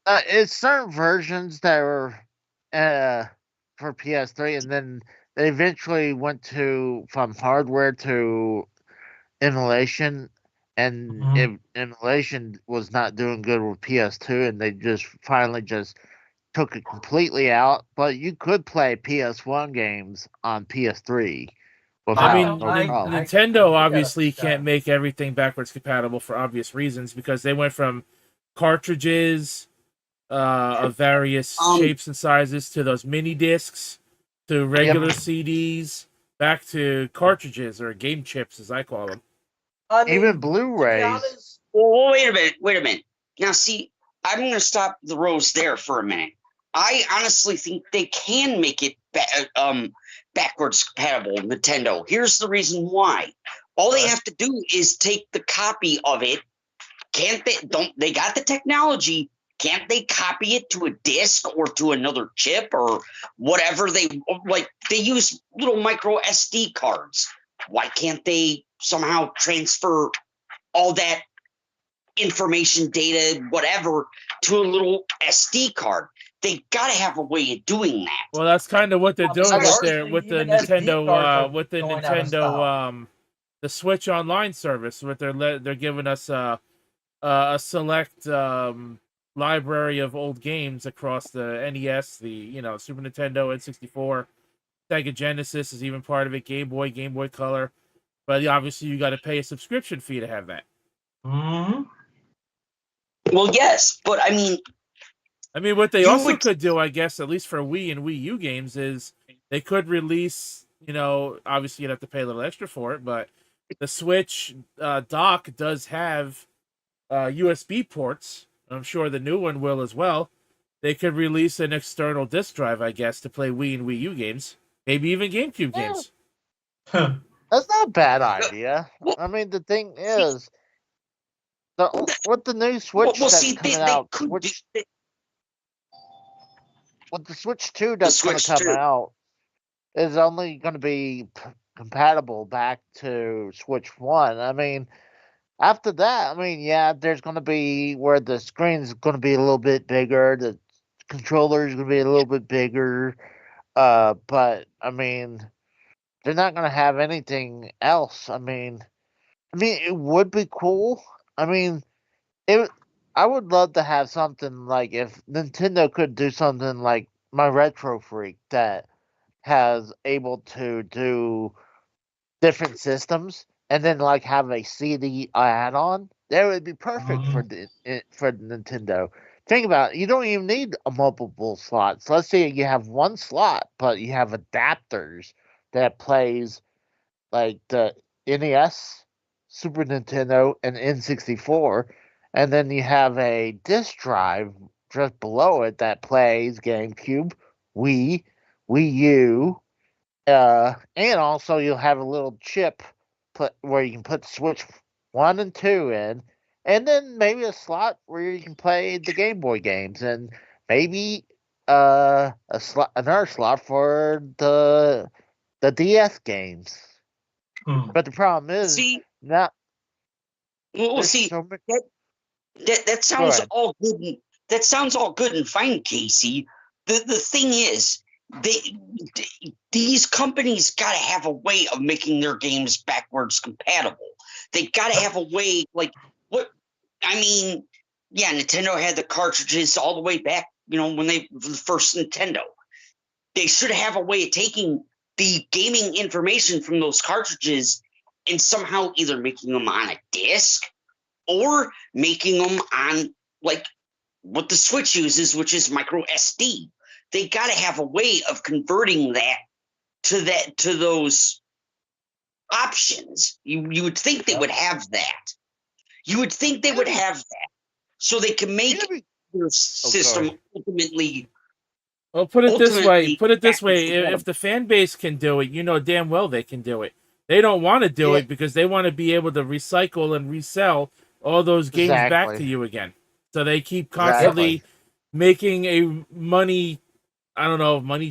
It's certain versions that were for PS3, and then they eventually went from hardware to emulation, and emulation was not doing good with PS2, and they just finally took it completely out. But you could play PS1 games on PS3. Nintendo obviously can't make everything backwards compatible for obvious reasons because they went from cartridges of various shapes and sizes to those mini discs to regular CDs back to cartridges or game chips, as I call them. Even Blu-rays. Well, wait a minute. Now, see, I'm going to stop the roast there for a minute. I honestly think they can make it backwards compatible, Nintendo. Here's the reason why. All they have to do is take the copy of it. They got the technology. Can't they copy it to a disc or to another chip or whatever they use little micro SD cards. Why can't they somehow transfer all that information, data, whatever, to a little SD card? They got to have a way of doing that. Well, that's kind of what they're doing with the Even SD cards are Nintendo, going out of style. the Switch Online service. What they're giving us a select library of old games across the NES, the Super Nintendo, N64, Sega Genesis is even part of it. Game Boy, Game Boy Color, but obviously you got to pay a subscription fee to have that. Mm-hmm. Well, yes, but I mean, what they also could do, I guess, at least for Wii and Wii U games, is they could release, obviously you'd have to pay a little extra for it, but the Switch dock does have USB ports. I'm sure the new one will as well. They could release an external disk drive, I guess, to play Wii and Wii U games. Maybe even GameCube games. That's not a bad idea. I mean, the thing is, with the new Switch that's coming out, with the Switch 2 that's going to come out, is only going to be compatible back to Switch 1. I mean, after that, yeah, there's going to be where the screen's going to be a little bit bigger, the controller's going to be a little bit bigger, but, they're not going to have anything else. I mean, it would be cool. I would love to have something like if Nintendo could do something like my Retro Freak that has able to do different systems and then like have a CD add-on. That would be perfect for Nintendo. Think about it. You don't even need a multiple slots. Let's say you have one slot, but you have adapters that plays like the NES, Super Nintendo, and N64, and then you have a disc drive just below it that plays GameCube, Wii, Wii U, and also you'll have a little chip where you can put Switch 1 and 2 in, and then maybe a slot where you can play the Game Boy games, and maybe another slot for the DS games. But the problem is now. Well, see, so that sounds all good. That sounds all good and fine, Casey. The thing is, these companies got to have a way of making their games backwards compatible. They got to have a way, like what I mean. Yeah, Nintendo had the cartridges all the way back. When the first Nintendo, they should have a way of taking the gaming information from those cartridges and somehow either making them on a disc or making them on like what the Switch uses, which is micro SD. They got to have a way of converting that to those options. You would think they would have that. You would think they would have that so they can make their system ultimately. Well, put it this way. If the fan base can do it, damn well they can do it. They don't want to do it because they want to be able to recycle and resell all those games back to you again. So they keep constantly making a money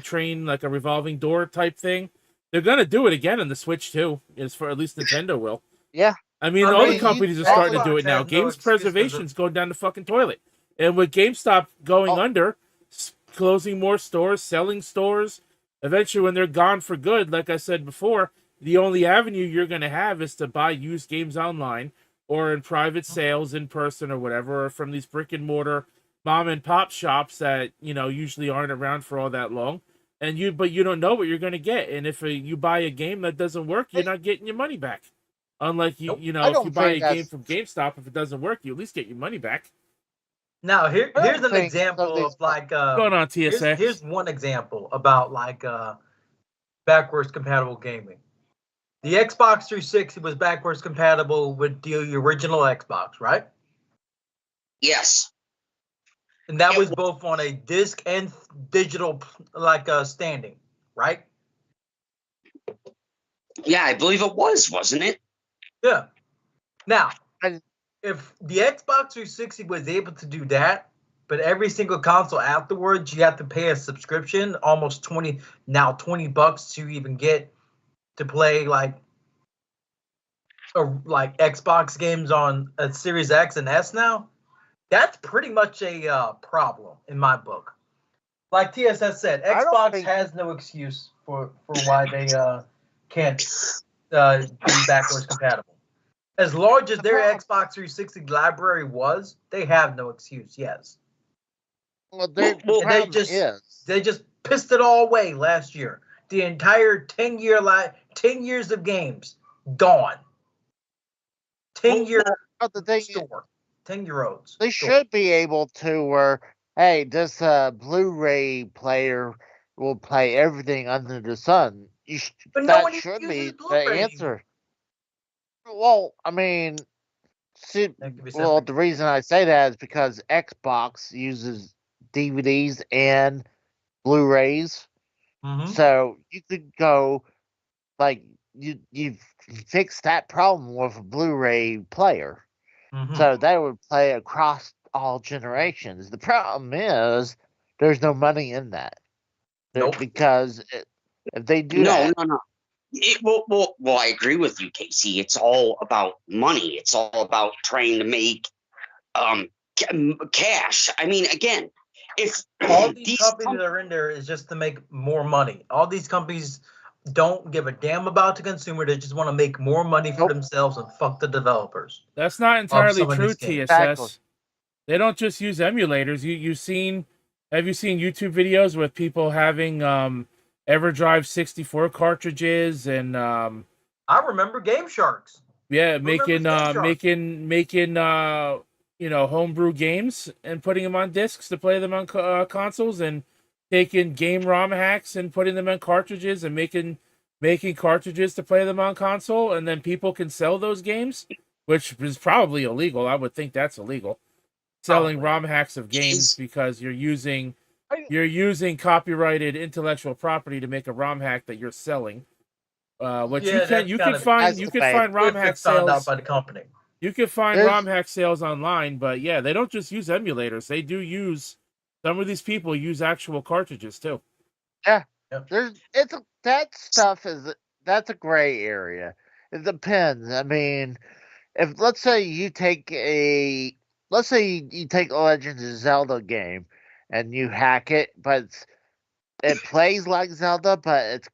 train, like a revolving door type thing. They're going to do it again in the Switch too, for at least Nintendo will. Yeah. All the companies are starting to do it now. Games preservation's going down the fucking toilet. And with GameStop going under, closing more stores, selling stores, eventually when they're gone for good, like I said before, the only avenue you're going to have is to buy used games online or in private sales in person or whatever, or from these brick and mortar mom and pop shops that, usually aren't around for all that long. But you don't know what you're going to get. And if you buy a game that doesn't work, you're not getting your money back. Unlike, if you buy a game from GameStop, if it doesn't work, you at least get your money back. Now, here's an example of like going on TSA. Here's one example about like backwards compatible gaming. The Xbox 360 was backwards compatible with the original Xbox, right? Yes. And that was both on a disc and digital, like standing, right? Yeah, I believe it was, wasn't it? Yeah. Now, if the Xbox 360 was able to do that, but every single console afterwards, you have to pay a subscription, almost $20 to even get to play like like Xbox games on a Series X and S now, that's pretty much a problem in my book. Like TSS said, I don't Xbox think- has no excuse for why they can't be backwards compatible. As large as their Xbox 360 library was, they have no excuse. Yes, Well, the Well, problem they is they just pissed it all away last year. The entire 10 years of games gone. 10-year but the thing is, store. 10-year-olds. they should be able to where, hey, this Blu-ray player will play everything under the sun. But no That one even should uses be the Blu-ray answer. Well, I mean, see, That could be well, something. the reason I say that is because Xbox uses DVDs and Blu-rays, Mhm. so you could go like you fix that problem with a Blu-ray player. Mhm. So they would play across all generations. The problem is there's no money in that. Nope. Because if they do no, that, no, no. Well, I agree with you, Casey. It's all about money. It's all about trying to make cash. I mean, again, if All these these companies that are in there is just to make more money. All these companies don't give a damn about the consumer. They just want to make more money for Nope. themselves and fuck the developers. That's not entirely some of true, these games. Exactly. TSS. They don't just use emulators. Have you seen YouTube videos with people having EverDrive 64 cartridges and I remember Game Sharks. yeah, Remember making homebrew games and putting them on discs to play them on consoles, and taking game ROM hacks and putting them on cartridges and making cartridges to play them on console, and then people can sell those games, which is probably illegal. I would think that's illegal. Selling Probably. ROM hacks of games Is- because you're using copyrighted intellectual property to make a ROM hack that you're selling. Which Yeah, that's you kind can of find debatable. ROM if hack it's found out sales. by the company. You can find There's- ROM hack sales online, but yeah, they don't just use emulators. They do use some of these people use actual cartridges too. That's a gray area. It depends. I mean, if let's say you take a Legend of Zelda game and you hack it, but it plays like Zelda, but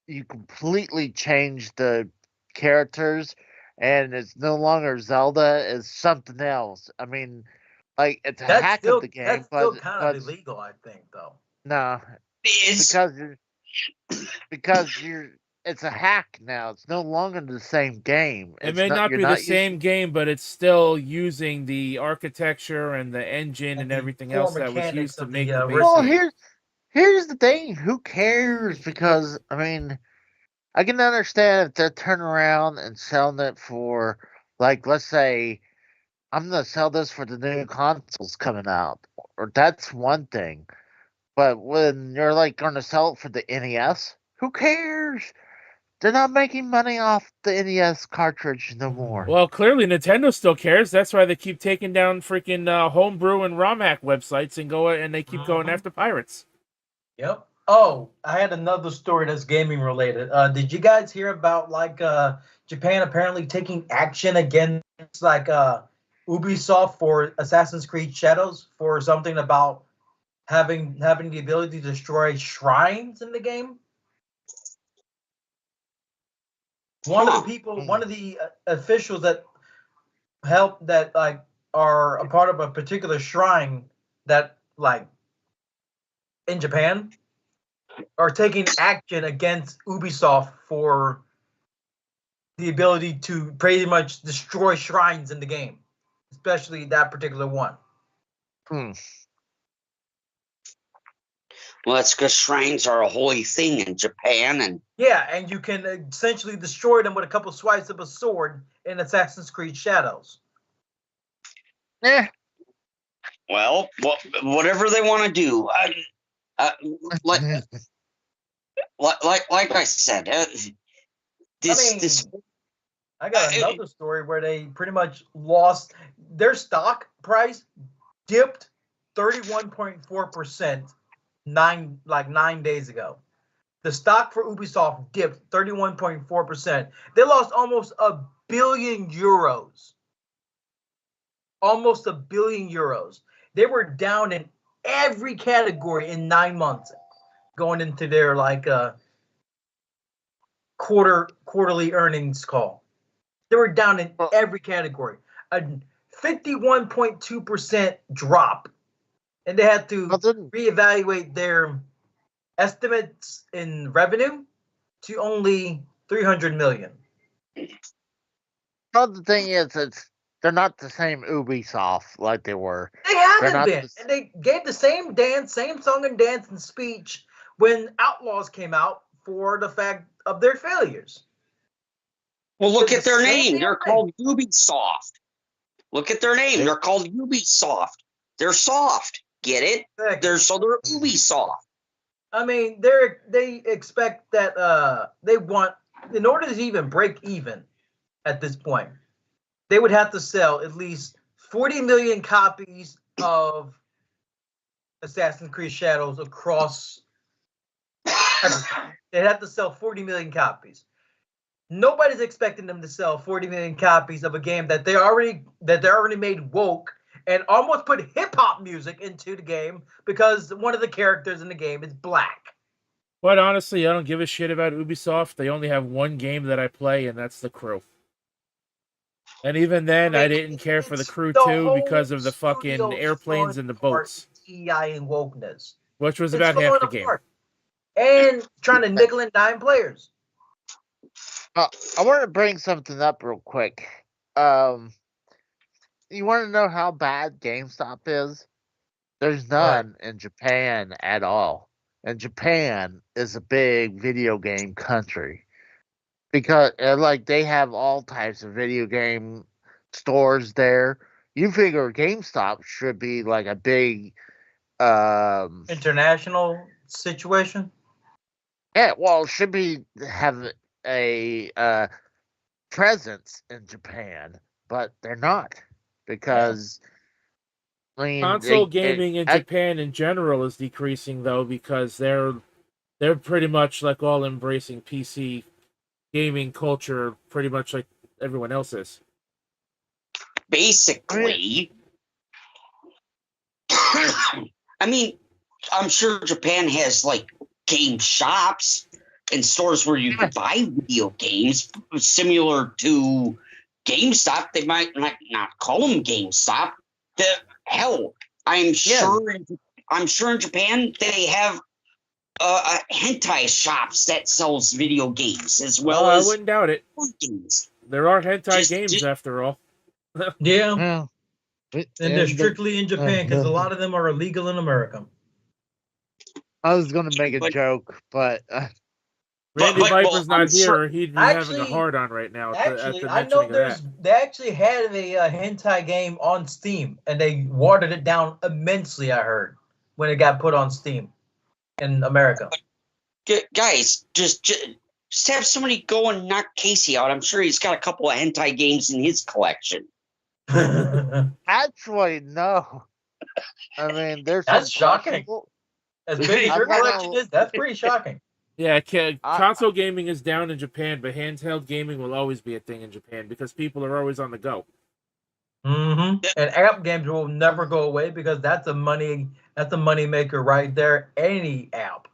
you completely change the characters and it's no longer Zelda, it's something else. I mean, like it's a hack of the game, that's still but kind of illegal, I think, though. no, is because you're it's a hack now. It's no longer the same game. It It's may not you're be the not same game, but it's still using the architecture and the engine and the everything core else that was mechanics used to of make the the base Well, game. here's the thing. Who cares? Because I mean, I can understand if they're turning around and selling it for, like, let's say, I'm gonna sell this for the new consoles coming out, or that's one thing. But when you're like gonna sell it for the NES, who cares? They're not making money off the NES cartridge no more. Well, clearly Nintendo still cares. That's why they keep taking down freaking homebrew and ROM hack websites and they keep going after pirates. Yep. Oh, I had another story that's gaming related. Did you guys hear about Japan apparently taking action against Ubisoft for Assassin's Creed Shadows for something about having the ability to destroy shrines in the game? One of the officials that are a part of a particular shrine that in Japan are taking action against Ubisoft for the ability to pretty much destroy shrines in the game, especially that particular one. well, that's because shrines are a holy thing in Japan, and Yeah, and you can essentially destroy them with a couple swipes of a sword in Assassin's Creed Shadows. Yeah. well, whatever they want to do. Like I said, this I got another story where they pretty much lost their stock price, dipped 31.4% 9 days ago. The stock for Ubisoft dipped 31.4%. They lost almost $1 billion euros. Almost $1 billion euros. They were down in every category in 9 months, going into their quarterly earnings call. They were down in every category. A 51.2% drop. And they had to reevaluate their estimates in revenue to only 300 million. Well, the thing is, they're not the same Ubisoft like they were. They haven't been. And they gave the same dance, same song and dance and speech when Outlaws came out for the fact of their failures. Well, look at their name. They're called Ubisoft. Look at their name. They're called Ubisoft. They're soft. Get it? Exactly. They're Ubisoft. I mean, they expect that they want, in order to even break even at this point, they would have to sell at least 40 million copies of Assassin's Creed Shadows across. They'd have to sell 40 million copies. Nobody's expecting them to sell 40 million copies of a game that they already made woke and almost put hip hop music into the game because one of the characters in the game is black. But honestly, I don't give a shit about Ubisoft. They only have one game that I play, and that's The Crew. And even then, I didn't care for The Crew 2 because of the fucking airplanes and the boats. TI and wokeness. Which was about half the game. And trying to nickel and dime players. I want to bring something up real quick. You want to know how bad GameStop is? There's none in Japan at all. And Japan is a big video game country. Because, they have all types of video game stores there. You figure GameStop should be like a big... international situation? Yeah, well, it should have a presence in Japan, but they're not. Because... I mean, console gaming in Japan in general is decreasing, though, because they're pretty much like all embracing PC gaming culture, pretty much like everyone else is. Basically, I mean, I'm sure Japan has game shops and stores where you could buy video games similar to GameStop. They might not call them GameStop. Hell, I'm sure in Japan they have hentai shops that sells video games as well as. I wouldn't doubt it. Games. There are hentai games after all. Yeah. And they're strictly in Japan because a lot of them are illegal in America. I was going to make a joke, but... Randy Viper's not here. He'd be having a hard-on right now. I know they actually had a hentai game on Steam, and they watered it down immensely, I heard, when it got put on Steam in America. Guys, just have somebody go and knock Casey out. I'm sure he's got a couple of hentai games in his collection. Actually, no. I mean, that's shocking. As big as your collection is, that's pretty shocking. Yeah, console gaming is down in Japan, but handheld gaming will always be a thing in Japan because people are always on the go. Mm-hmm. And app games will never go away because that's a money maker right there. Any app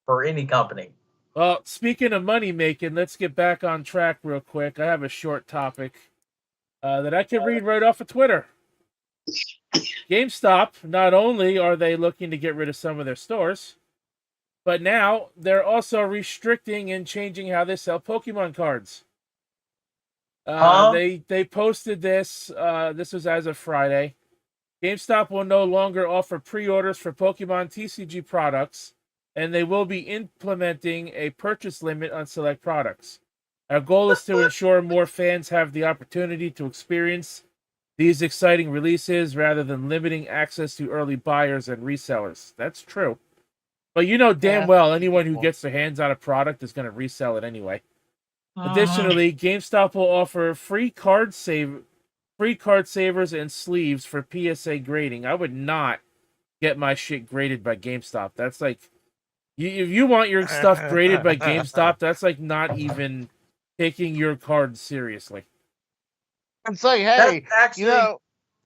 for any company. Well, speaking of money making, let's get back on track real quick. I have a short topic that I can read right off of Twitter. GameStop, not only are they looking to get rid of some of their stores, but now they're also restricting and changing how they sell Pokemon cards. They posted this. This was as of Friday. GameStop will no longer offer pre-orders for Pokemon TCG products, and they will be implementing a purchase limit on select products. Our goal is to ensure more fans have the opportunity to experience these exciting releases rather than limiting access to early buyers and resellers. That's true. But you know damn well anyone who gets their hands on a product is going to resell it anyway. Additionally, GameStop will offer free card savers and sleeves for PSA grading. I would not get my shit graded by GameStop. That's like, if you want your stuff graded by GameStop, that's like not even taking your cards seriously. It's like, That's hey, actually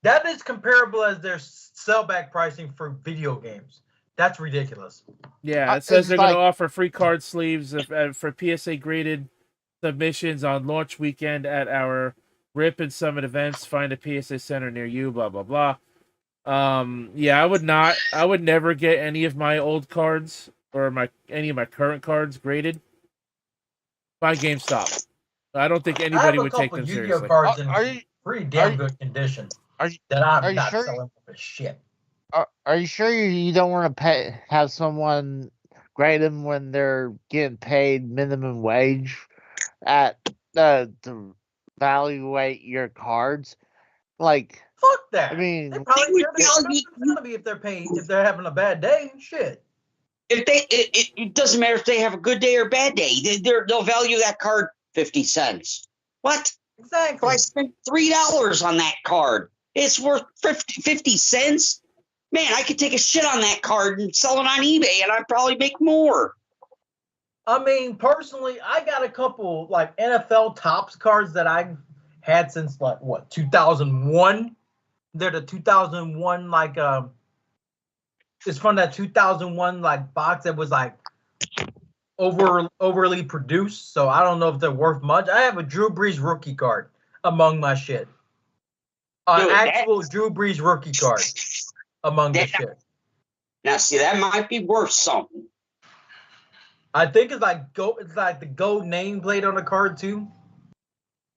that is comparable as their sellback pricing for video games. That's ridiculous. Yeah, it says it's they're going to like, offer free card sleeves for PSA graded submissions on launch weekend at our RIP and Summit events. Find a PSA center near you. Blah blah blah. Yeah, I would never get any of my old cards or any of my current cards graded by GameStop. I don't think I have anybody a would take couple them Yu-Gi-Oh seriously. cards in are you pretty are damn you good condition are you, that are I'm you not sure? selling for shit. Are you sure you don't want to have someone grade them when they're getting paid minimum wage at to evaluate your cards? Like, Fuck I that. mean, They probably would care the hell value it's gonna be if they're having a bad day. Shit. if it doesn't matter if they have a good day or bad day. They'll value that card 50 cents. What? If Exactly. I spent $3 on that card, it's worth 50 cents. Man, I could take a shit on that card and sell it on eBay, and I'd probably make more. I mean, personally, I got a couple like NFL Topps cards that I've had since like what 2001. They're the 2001 like it's from that 2001 like box that was like overly produced. So I don't know if they're worth much. I have a Drew Brees rookie card among my shit. An actual Drew Brees rookie card among the shit. Now, see, that might be worth something. I think it's like the gold nameplate on the card too.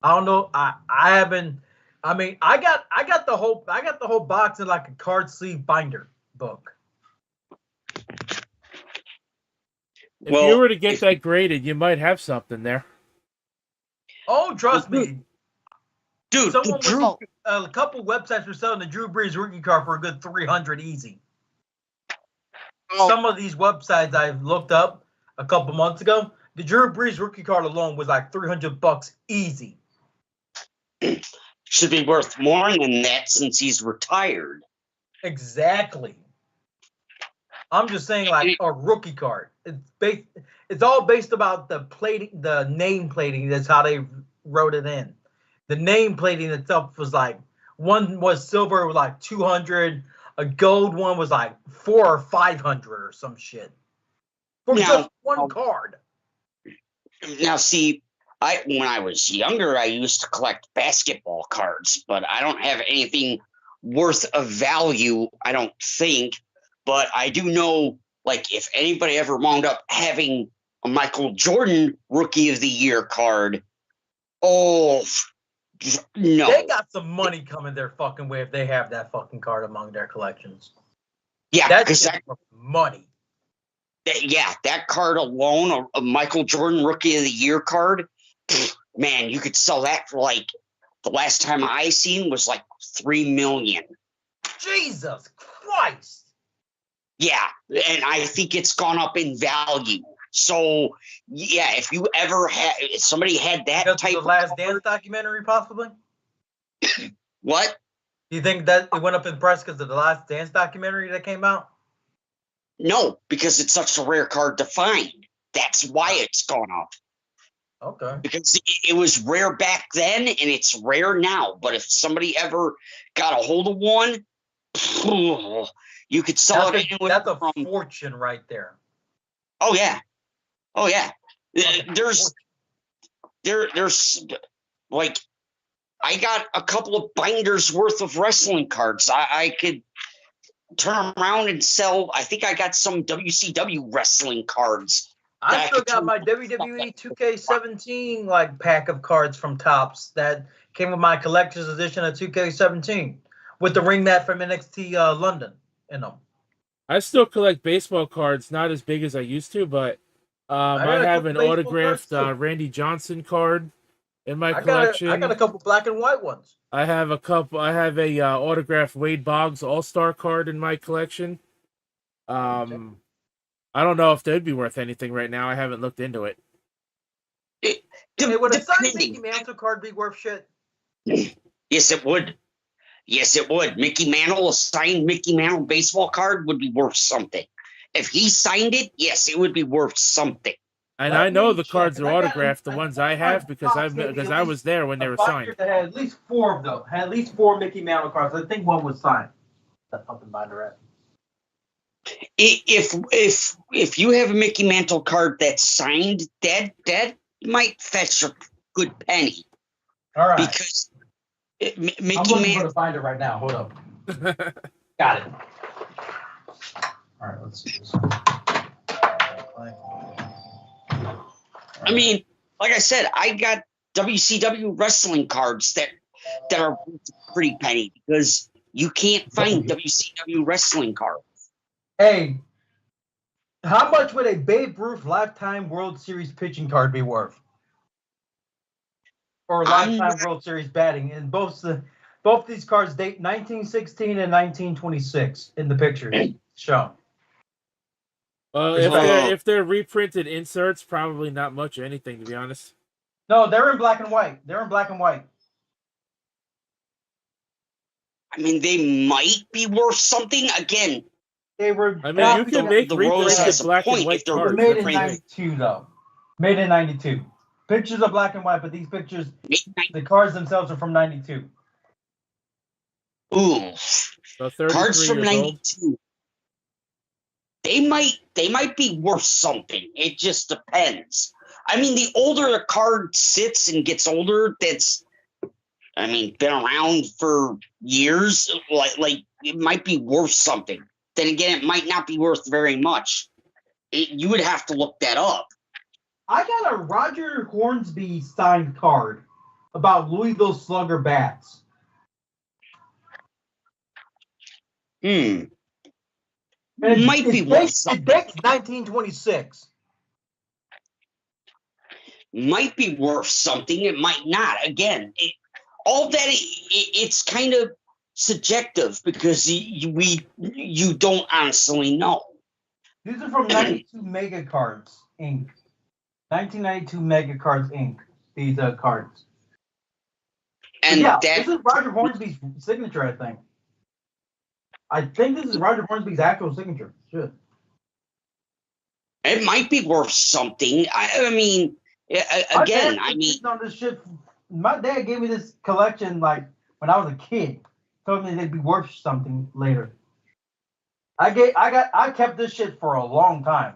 I don't know. I haven't. I mean, I got the whole box in like a card sleeve binder book. If you were to get that graded, you might have something there. Oh, trust me, dude. A couple websites were selling the Drew Brees rookie card for a good $300 easy. Some of these websites I've looked up a couple months ago, the Drew Brees rookie card alone was like $300 easy. Should be worth more than that since he's retired. Exactly. I'm just saying, like a rookie card. It's all based about the plating, the name plating. That's how they wrote it in. The name plating itself was like one was silver, was like 200. A gold one was like 400 or 500 or some shit for just one card. Now, see, when I was younger, I used to collect basketball cards, but I don't have anything worth of value, I don't think. But I do know, like, if anybody ever wound up having a Michael Jordan Rookie of the Year card, oh, no. They got some money coming their fucking way if they have that fucking card among their collections. Yeah, that's money. That card alone, a Michael Jordan Rookie of the Year card, man, you could sell that for like the last time I seen was like $3 million. Jesus Christ! Yeah, and I think it's gone up in value. So yeah, if you ever had somebody had that because type of the Last Dance documentary, possibly. What? Do you think that it went up in price because of the Last Dance documentary that came out? No, because it's such a rare card to find. That's why it's gone up. Okay. Because it was rare back then and it's rare now. But if somebody ever got a hold of one, you could sell it anywhere. That's a fortune right there. Oh yeah. Oh yeah. There's like I got a couple of binders worth of wrestling cards. I could turn around and sell. I think I got some WCW wrestling cards. I still got my WWE 2K17 like pack of cards from Topps that came with my collector's edition of 2K17 with the ring mat from NXT London in them. I still collect baseball cards, not as big as I used to, but I have an autographed Randy Johnson card in my collection. I got a couple black and white ones. I have a couple. I have a autographed Wade Boggs All-Star card in my collection. I don't know if they'd be worth anything right now. I haven't looked into it. Would a signed Mickey Mantle card be worth shit? Yes, it would. Yes, it would. Mickey Mantle, a signed Mickey Mantle baseball card would be worth something. If he signed it, yes, it would be worth something. And Let I know me the check, cards are 'cause I got- autographed, the I ones know I my have, because box gave me I at was least there when they a were binder signed. that had at least 4 of them. Had at least 4 Mickey Mantle cards. I think one was signed. That fucking binder at. If you have a Mickey Mantle card that's signed, that might fetch a good penny. All right. Because I'm Mickey looking for Mantle. the binder right now. Hold up. Got it. All right, let's see this. I mean, like I said, I got WCW wrestling cards that are pretty penny because you can't find WCW wrestling cards. Hey, how much would a Babe Ruth Lifetime World Series pitching card be worth? Or Lifetime World Series batting? And both these cards date 1916 and 1926 in the pictures shown. Well, if they're reprinted inserts, probably not much of anything, to be honest. No, they're in black and white. They're in black and white. I mean, they might be worth something. Again, They were. I mean, you can make the Rose reprinted has a black and point white if they're They're cards. made in That's great. '92 though. Made in '92. Pictures are black and white, but these pictures, the cards themselves are from '92. Ooh, So 33 cards from years old. '92. They might be worth something. It just depends. I mean, the older a card sits and gets older, been around for years. Like it might be worth something. Then again, it might not be worth very much. You would have to look that up. I got a Roger Hornsby signed card about Louisville Slugger bats. And And might be worth something. It dates 1926. Might be worth something. It might not. Again, all that it's kind of subjective because you don't honestly know. These are from 92 Mega Cards Inc. 1992 Mega Cards Inc. These cards. And yeah, this is Roger Hornsby's signature, I think. I think this is Roger Hornsby's actual signature. Shit. It might be worth something. I mean, again, on this shit. My dad gave me this collection like when I was a kid. Told me they'd be worth something later. I kept this shit for a long time.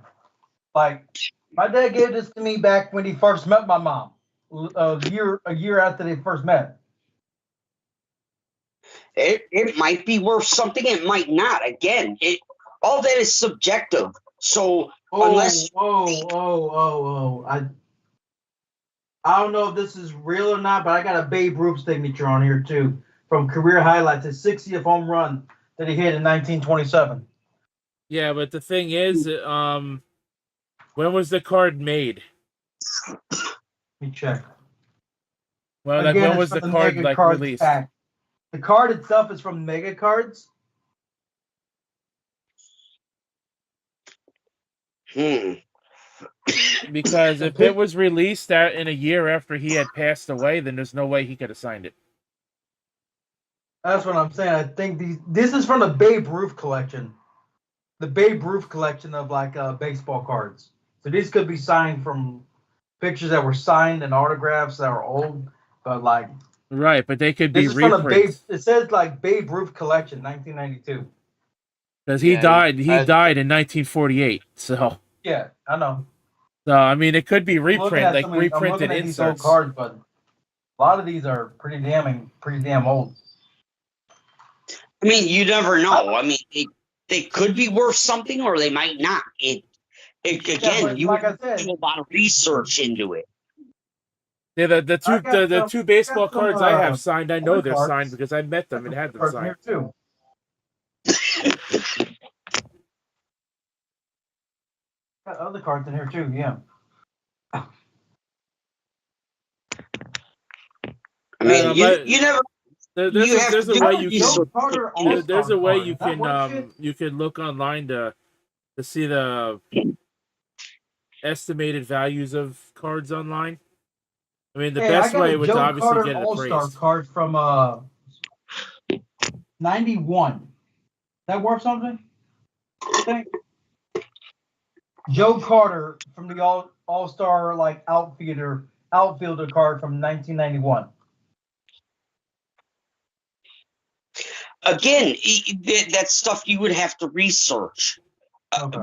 Like my dad gave this to me back when he first met my mom. A year after they first met. It might be worth something. It might not. Again, all that is subjective. So unless I don't know if this is real or not, but I got a Babe Ruth signature on here too from Career Highlights, his 60th home run that he hit in 1927. Yeah, but the thing is, when was the card made? Let me check. Well, Again, when was the card released? Pack. The card itself is from Mega Cards. Because if it was released in a year after he had passed away, then there's no way he could have signed it. That's what I'm saying. I think this is from the Babe Ruth collection. The Babe Ruth collection of like baseball cards. So these could be signed from pictures that were signed and autographs that are old, but like right, but they could be reprints. It says like Babe Ruth collection, 1992. Because he died. He died in 1948. So yeah, I know. So I mean, it could be reprint, like reprinted inserts. These old cards, but a lot of these are pretty damn old. I mean, you never know. I mean, they could be worth something, or they might not. Again, you would do a lot of research into it. Yeah, the two baseball cards I have signed, I know they're signed because I met them and had them signed. Here too. Got other cards in here too, yeah. I mean, you never. There's a way you can. There's a way you can look online to see the estimated values of cards online. I mean, the best way was to obviously get it appraised. All-Star card from 91. That worth something? I think. Joe Carter from the All-Star like outfielder card from 1991. Again, that's stuff you would have to research. Okay.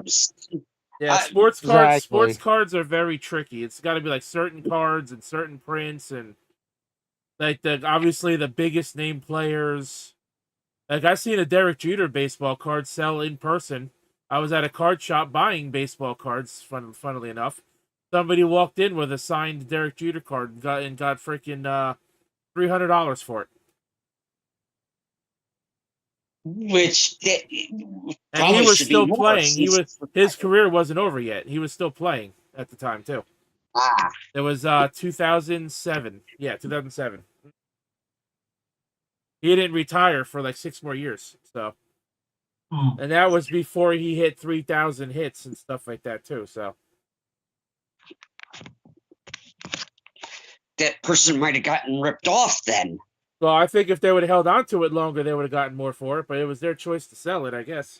Yeah, I- sports Exactly. cards are very tricky. It's got to be like certain cards and certain prints, and like obviously the biggest name players. Like I seen a Derek Jeter baseball card sell in person. I was at a card shop buying baseball cards. Funnily enough, somebody walked in with a signed Derek Jeter card and got freaking $300 for it. which And probably he was should be still more. playing. Since His career wasn't over yet. He was still playing at the time too. It was 2007. Yeah, 2007. He didn't retire for like 6 more years. So, and that was before he hit 3,000 hits and stuff like that too. So that person might have gotten ripped off then. well, I think if they would have held on to it longer, they would have gotten more for it. But it was their choice to sell it, I guess.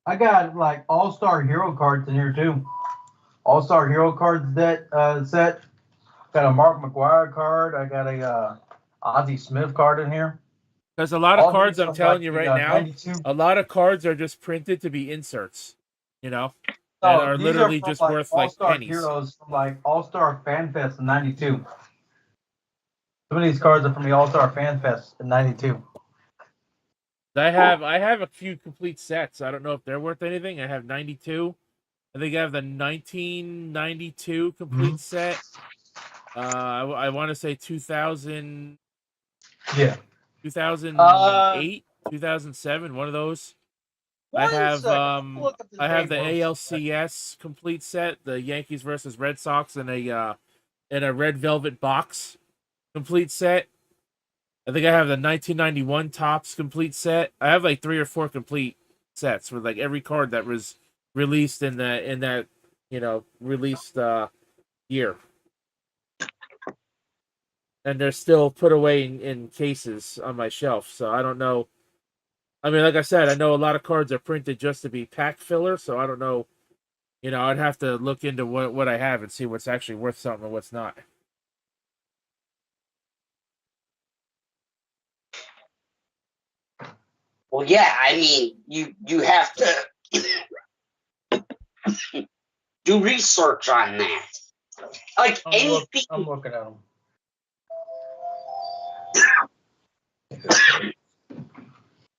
I got like All-Star Hero cards in here too. All-Star Hero cards that set. Got a Mark McGuire card. I got a Ozzie Smith card in here. Because a lot of All cards, these I'm from, telling like, you the, right now, 92. a lot of cards are just printed to be inserts. You know, Oh, that are these literally from, just like, worth like All-Star pennies. Heroes from like All-Star Fan Fest in '92. Some of these cards are from the All-Star Fan Fest in '92. I have a few complete sets. I don't know if they're worth anything. I have 92. I think I have the 1992 complete set. I want to say 2000, Yeah. 2008, 2007, one of those. I One have second. Let's look up this I have the Babe Ruth. ALCS complete set, the Yankees versus Red Sox in a red velvet box complete set. I think I have the 1991 Topps complete set. I have like 3 or 4 complete sets with like every card that was released in that released year. And they're still put away in cases on my shelf. So I don't know. I mean, like I said, I know a lot of cards are printed just to be pack filler. So I don't know. I'd have to look into what I have and see what's actually worth something and what's not. Well, yeah, I mean, you have to do research on that. Like anything. I'm looking at them.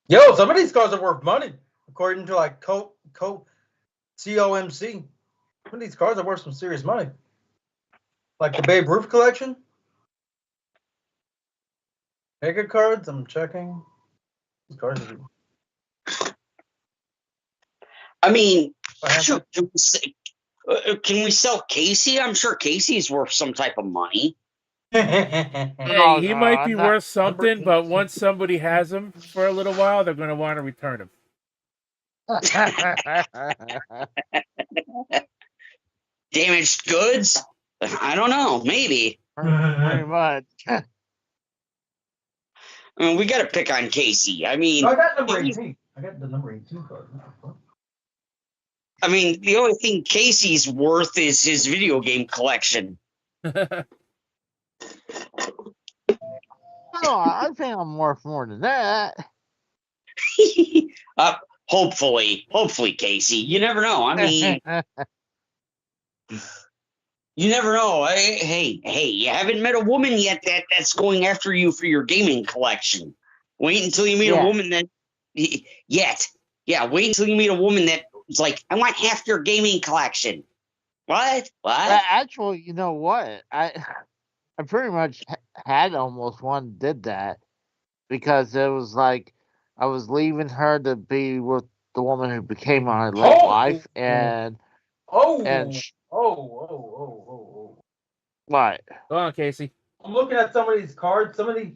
Yo, some of these cards are worth money, according to like COMC. Some of these cards are worth some serious money. Like the Babe Ruth collection. Mega cards, I'm checking. These cards are... I mean, sure, can we sell Casey? I'm sure Casey's worth some type of money. Hey, he might be worth something, but once somebody has him for a little while, they're going to want to return him. Damaged goods? I don't know. Maybe. Pretty much. I mean, we got to pick on Casey. I mean, I got number 18. I got the number 18 card. I mean, the only thing Casey's worth is his video game collection. Oh, I think I'm worth more than that. Hopefully, Casey. You never know. I mean, you never know. Hey, you haven't met a woman yet that's going after you for your gaming collection. Wait until you meet a woman that wait until you meet a woman that's like, I want half your gaming collection. What? Actually, you know what? I pretty much had almost one did that because it was like I was leaving her to be with the woman who became my late wife, and what? Go on, Casey. I'm looking at some of these cards. Some of these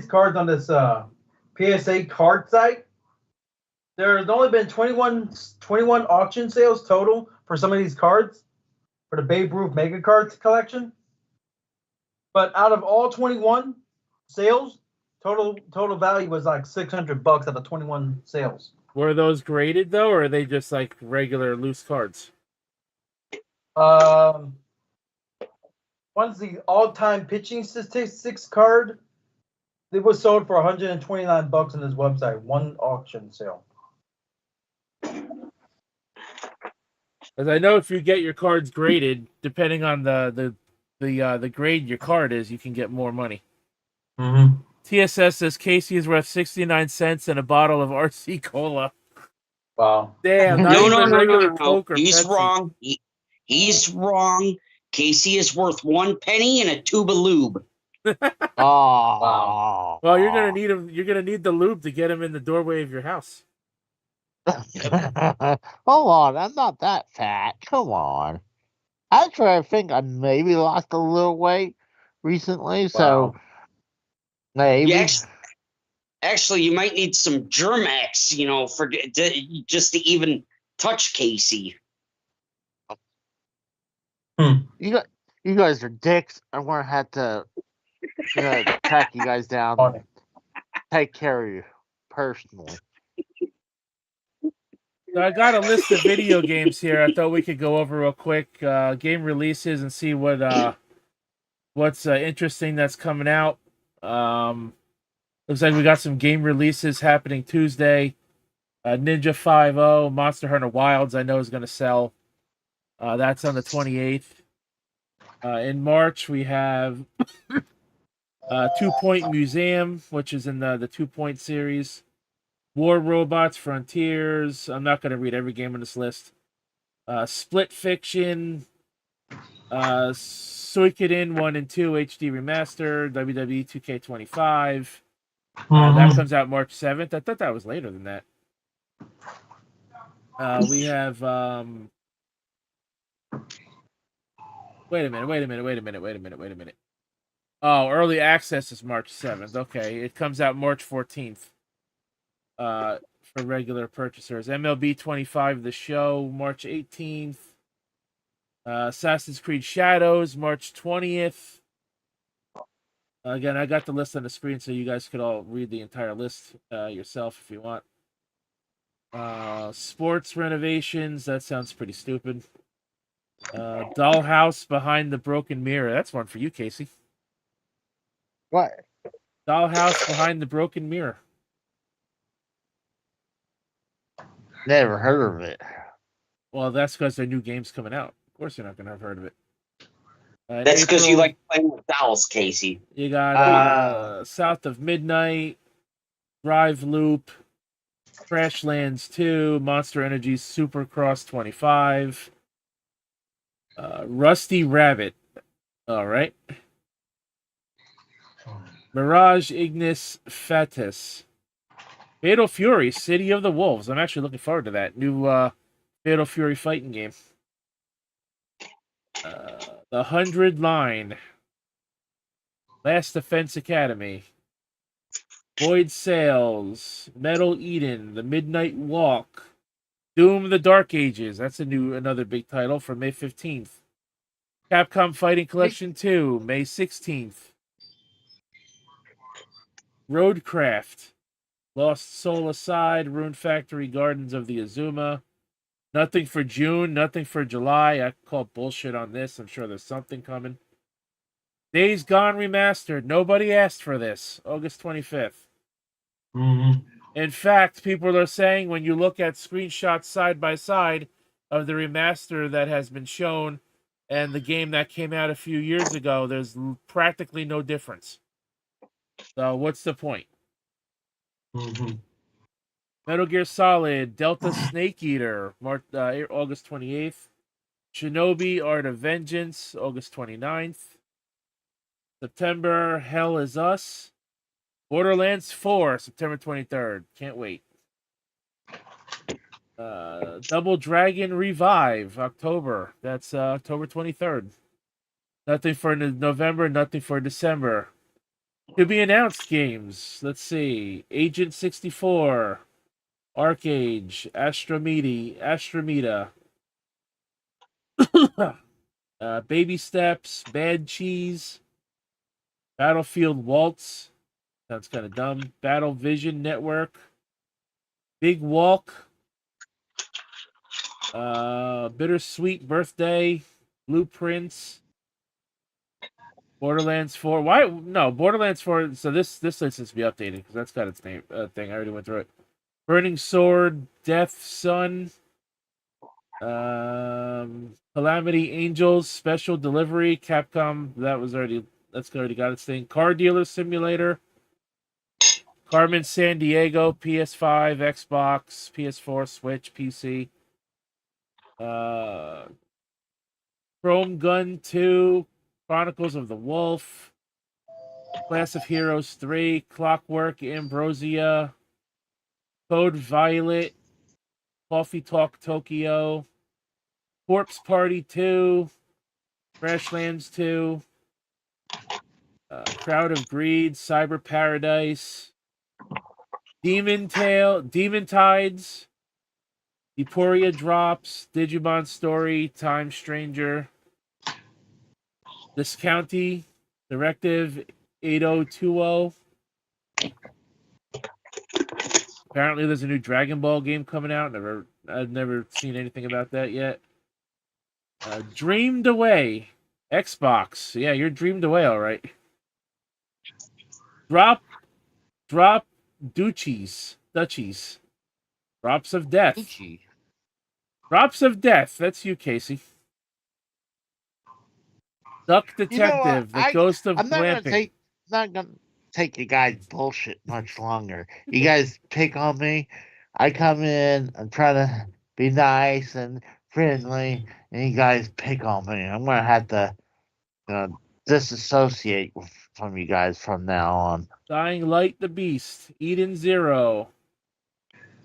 cards on this PSA card site. There's only been 21 auction sales total for some of these cards for the Babe Ruth Mega Cards collection. But out of all 21 sales, total value was like $600 out of 21 sales. Were those graded though, or are they just like regular loose cards? One's the all-time pitching statistics card. It was sold for $129 on his website. One auction sale. As I know, if you get your cards graded, depending on the grade your card is, you can get more money. Mm-hmm. TSS says Casey is worth 69 cents and a bottle of RC Cola. Wow. Damn, not No, even no. regular Coke or He's Pepsi. wrong. He's wrong. Casey is worth 1 penny and a tube of lube. Oh, Well, you're gonna need him. You're gonna need the lube to get him in the doorway of your house. Hold on, I'm not that fat. Come on. Actually, I think I maybe lost a little weight recently, so maybe. Yeah, actually, you might need some Germ-X, just to even touch Casey. You guys are dicks. I'm gonna have to track you guys down and take care of you personally. So I got a list of video games here. I thought we could go over real quick game releases and see what's interesting that's coming out. Looks like we got some game releases happening Tuesday. Ninja 5.0, Monster Hunter Wilds, I know is going to sell. That's on the 28th. In March, we have 2 Point Museum, which is in the 2 Point series. War Robots Frontiers. I'm not going to read every game on this list. Split Fiction. Suikoden 1 and 2 HD Remaster. WWE 2K25. That comes out March 7th. I thought that was later than that. We have wait a minute. Oh, early access is March 7th. Okay, it comes out March 14th. For regular purchasers. MLB 25 the show March 18th. Assassin's Creed Shadows March 20th. Again, I got the list on the screen so you guys could all read the entire list yourself if you want. Sports renovations, that sounds pretty stupid. Dollhouse Behind the Broken Mirror. That's one for you, Casey. What? Dollhouse Behind the Broken Mirror. Never heard of it. Well, that's because their new game's coming out. Of course you're not going to have heard of it. That's because you like playing with dolls, Casey. You got South of Midnight, Drive Loop, Crashlands 2, Monster Energy Supercross 25, Rusty Rabbit. All right. Mirage Ignis Fatis. Fatal Fury, City of the Wolves. I'm actually looking forward to that. New Fatal Fury fighting game. The 100 Line. Last Defense Academy. Void Sails. Metal Eden. The Midnight Walk. Doom the Dark Ages. That's another big title for May 15th. Capcom Fighting Collection 2, May 16th. Roadcraft. Lost Soul Aside, Rune Factory, Gardens of the Azuma. Nothing for June, nothing for July. I call bullshit on this. I'm sure there's something coming. Days Gone Remastered. Nobody asked for this. August 25th. Mm-hmm. In fact, people are saying when you look at screenshots side by side of the remaster that has been shown and the game that came out a few years ago, there's practically no difference. So what's the point? Mm-hmm. Metal Gear Solid, Delta Snake Eater, August 28th. Shinobi Art of Vengeance, August 29th. September, Hell Is Us. Borderlands 4, September 23rd. Can't wait. Double Dragon Revive, October. That's October 23rd. Nothing for November, nothing for December. To be announced games. Let's see. Agent 64. Arcade, Astromeda. Baby Steps, Bad Cheese. Battlefield Waltz. Sounds kind of dumb. Battle Vision Network. Big Walk. Bittersweet Birthday. Blueprints, Borderlands 4. Why? No, Borderlands 4. So this list needs to be updated because that's got its name thing. I already went through it. Burning Sword, Death Sun, Calamity Angels, Special Delivery, Capcom. That's already got its thing. Car Dealer Simulator, Carmen San Diego, PS5, Xbox, PS4, Switch, PC. Chrome Gun 2, Chronicles of the Wolf, Class of Heroes 3, Clockwork Ambrosia, Code Violet, Coffee Talk Tokyo, Corpse Party 2, Crashlands 2, Crowd of Greed, Cyber Paradise, Demon Tides, Euphoria Drops, Digimon Story, Time Stranger, Discounty, Directive 8020. Apparently, there's a new Dragon Ball game coming out. I've never seen anything about that yet. Dreamed Away, Xbox. Yeah, you're dreamed away, all right. Drop, Duchies, Drops of Death. Gucci. Drops of Death. That's you, Casey. Duck Detective, The Ghost of I'm not Glamping. gonna take you guys bullshit much longer. You guys pick on me. I come in. I'm trying to be nice and friendly, and you guys pick on me. I'm gonna have to disassociate from you guys from now on. Dying Light the Beast, Eden Zero,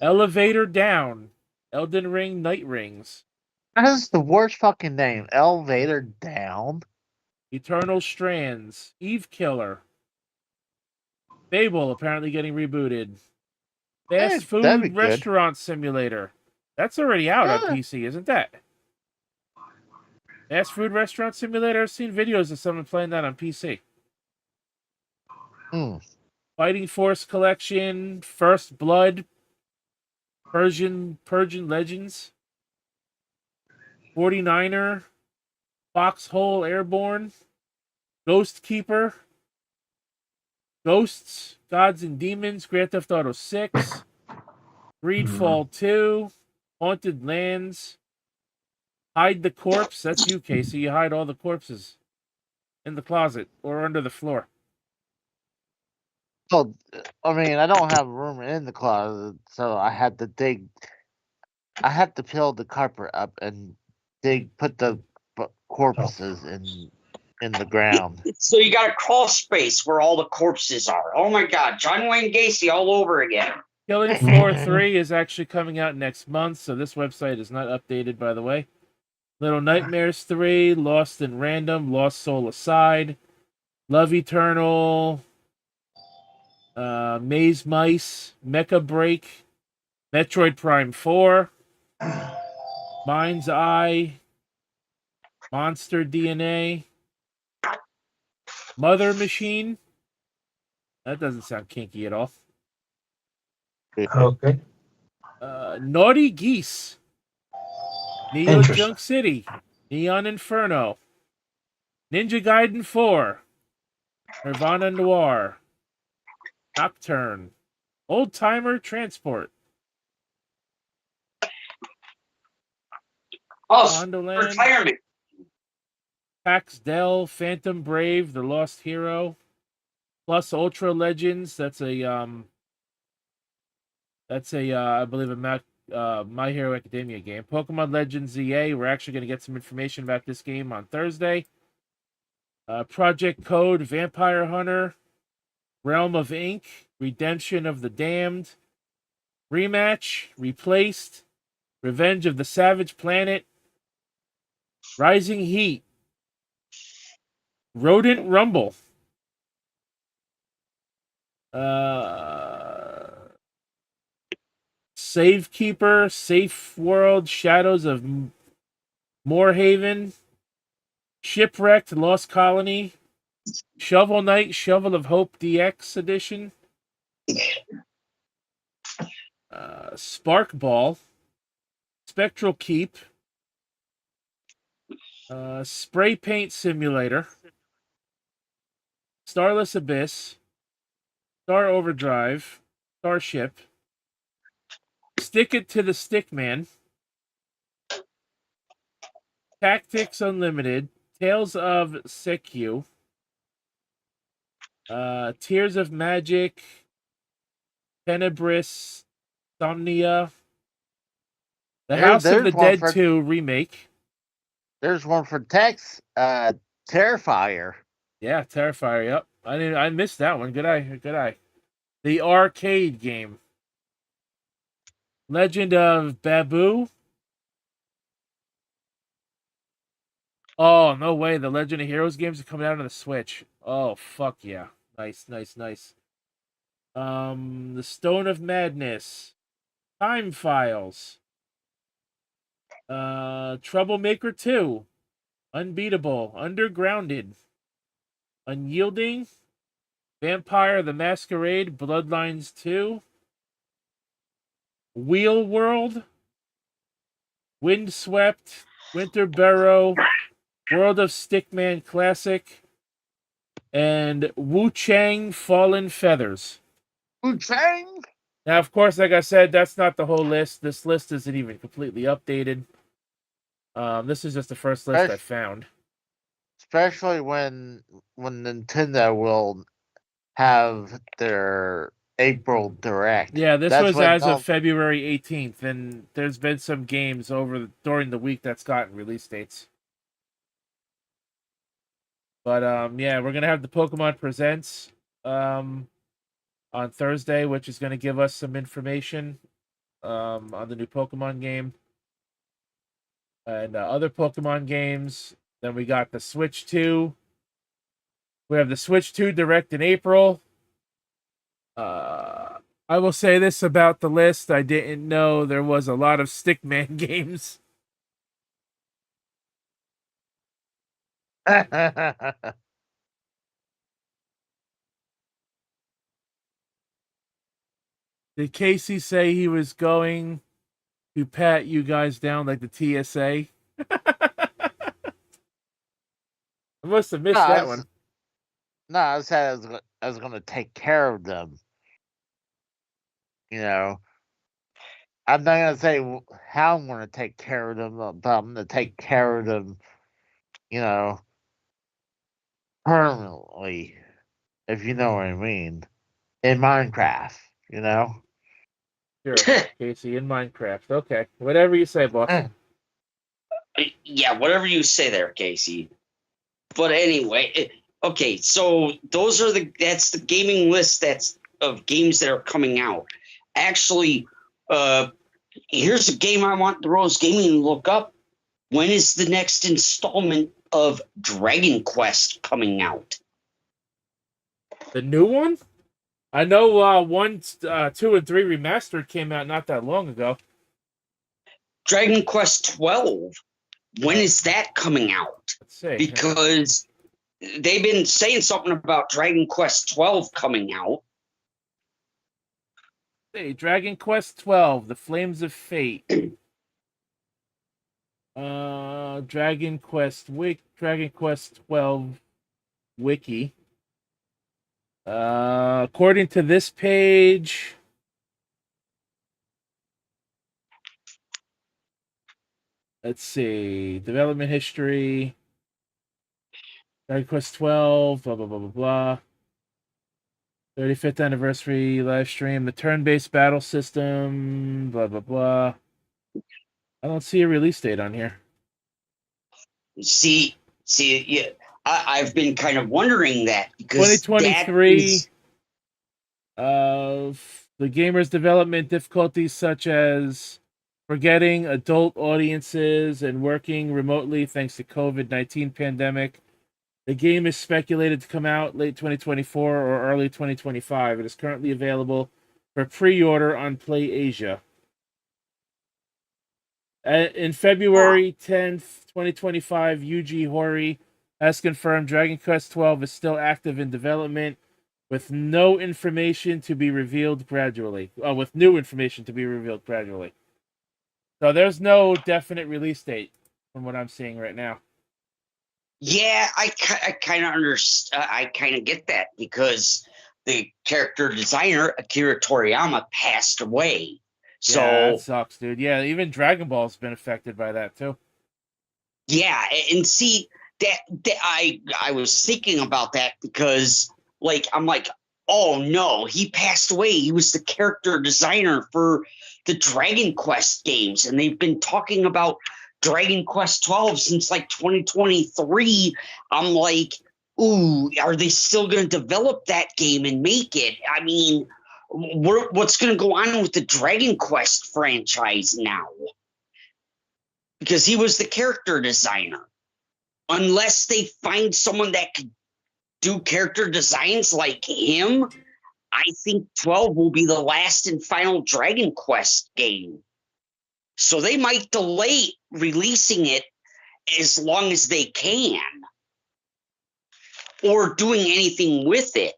Elevator Down, Elden Ring Night Rings, That is the worst fucking name. Elevator down. Eternal Strands, Eve Killer, Fable apparently getting rebooted, Fast That'd be Food good. Restaurant Simulator. That's already out on Yeah. PC, isn't that? Fast Food Restaurant Simulator. I've seen videos of someone playing that on PC. Fighting Force Collection, First Blood, Persian Legends, 49er, Foxhole Airborne, Ghost Keeper, Ghosts, Gods and Demons, Grand Theft Auto 6, Greedfall 2, Haunted Lands, Hide the Corpse. That's you, Casey. You hide all the corpses in the closet or under the floor. Well, I mean, I don't have room in the closet, so I had to dig. I had to peel the carpet up and put the corpses in the ground. So you got a crawl space where all the corpses are. Oh my God, John Wayne Gacy all over again. Killing Floor 3 is actually coming out next month, so this website is not updated, by the way. Little Nightmares 3, Lost in Random, Lost Soul Aside, Love Eternal, Maze Mice, Mecha Break, Metroid Prime 4, Mind's Eye, Monster DNA, Mother Machine. That doesn't sound kinky at all. Okay. Naughty Geese, Neo Interesting. Junk City, Neon Inferno, Ninja Gaiden 4, Nirvana Noir, Nocturne, Old Timer Transport, Bondoland, Retirement. Pax Del, Phantom Brave, The Lost Hero, plus Ultra Legends. That's a I believe a My Hero Academia game. Pokemon Legends ZA. We're actually going to get some information about this game on Thursday. Project Code, Vampire Hunter, Realm of Ink, Redemption of the Damned, Rematch, Replaced, Revenge of the Savage Planet, Rising Heat, Rodent Rumble, Savekeeper, Safe World, Shadows of Moorhaven, Shipwrecked, Lost Colony, Shovel Knight, Shovel of Hope DX Edition, Sparkball, Spectral Keep, Spray Paint Simulator, Starless Abyss, Star Overdrive, Starship, Stick It to the Stickman, Tactics Unlimited, Tales of Seikyu, Tears of Magic, Tenebris, Somnia, The House of the Dead 2 remake. There's one for Tex, Terrifier. Yeah, Terrifier. Yep, I missed that one. Good eye. The arcade game. Legend of Babu. Oh, no way. The Legend of Heroes games are coming out on the Switch. Oh, fuck yeah. Nice. The Stone of Madness. Time Files. Troublemaker 2. Unbeatable. Undergrounded. Unyielding. Vampire the Masquerade. Bloodlines 2. Wheel World. Windswept. Winter Barrow. World of Stickman Classic. And Wu Chang Fallen Feathers. Wu Chang? Now, of course, like I said, that's not the whole list. This list isn't even completely updated. This is just the first list I found. Especially when Nintendo will have their April Direct. Yeah, this was as of February 18th, and there's been some games during the week that's gotten release dates. But yeah, we're gonna have the Pokemon Presents on Thursday, which is gonna give us some information on the new Pokemon game and other Pokemon games. Then we got the Switch 2. We have the Switch 2 Direct in April. I will say this about the list. I didn't know there was a lot of Stickman games. Did Casey say he was going to pat you guys down like the TSA? I must have missed that one. No, I said I was going to take care of them. You know, I'm not going to say how I'm going to take care of them, but I'm going to take care of them, you know, permanently, if you know what I mean, in Minecraft, you know? Sure, Casey, in Minecraft. Okay, whatever you say, boss. Yeah, whatever you say there, Casey. But anyway, okay, so that's the gaming list of games that are coming out. Actually, here's a game I want the Rose Gaming to look up. When is the next installment of Dragon Quest coming out? The new one? I know 1, 2, and 3 Remastered came out not that long ago. Dragon Quest 12. When is that coming out? Let's see. Because they've been saying something about Dragon Quest 12 coming out. Hey, Dragon Quest 12, The Flames of Fate. Dragon Quest 12 wiki. According to this page, let's see, development history, Dragon Quest 12, blah, blah, blah, blah, blah. 35th anniversary live stream, the turn-based battle system, blah, blah, blah. I don't see a release date on here. See, yeah, I've been kind of wondering that because 2023. The gamer's development difficulties such as forgetting adult audiences and working remotely thanks to COVID-19 pandemic. The game is speculated to come out late 2024 or early 2025. It is currently available for pre-order on PlayAsia. In February 10th, 2025, Yuji Horii has confirmed Dragon Quest 12 is still active in development with no information to be revealed gradually. With new information to be revealed gradually. So there's no definite release date from what I'm seeing right now. Yeah, I kind of understand. I kind of get that because the character designer Akira Toriyama passed away. Yeah, that So sucks, dude. Yeah, even Dragon Ball's been affected by that too. yeah, and see that I was thinking about that because like I'm like, oh no, he passed away. He was the character designer for the Dragon Quest games, and they've been talking about Dragon Quest 12 since like 2023. I'm like, ooh, are they still going to develop that game and make it? I mean, what's going to go on with the Dragon Quest franchise now? Because he was the character designer. Unless they find someone that could do character designs like him, I think 12 will be the last and final Dragon Quest game. So they might delay releasing it as long as they can, or doing anything with it.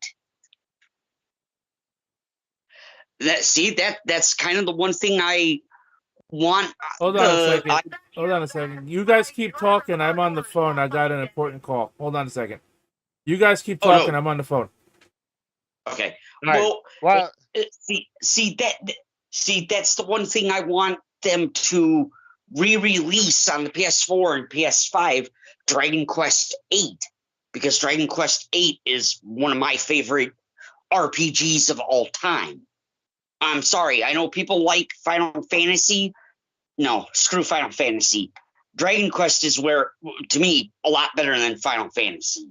That's kind of the one thing I want. Hold on a second. Hold on a second. You guys keep talking. I'm on the phone. I got an important call. Hold on a second. You guys keep talking. No. I'm on the phone. Okay. Right. Well, see that's the one thing I want them to re-release on the PS4 and PS5, Dragon Quest 8, because Dragon Quest 8 is one of my favorite RPGs of all time. I'm sorry, I know people like Final Fantasy. No, screw Final Fantasy. Dragon Quest is where, to me, a lot better than Final Fantasy.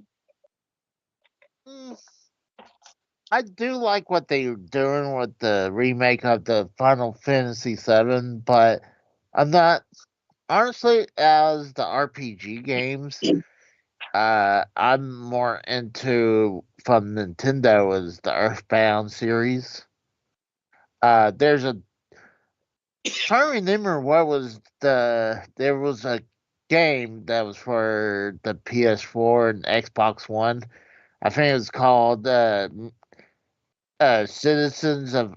I do like what they're doing with the remake of the Final Fantasy VII, but I'm not honestly as the RPG games. I'm more into from Nintendo is the Earthbound series. There's a trying to remember what was there was a game that was for the PS4 and Xbox One. I think it was called Citizens of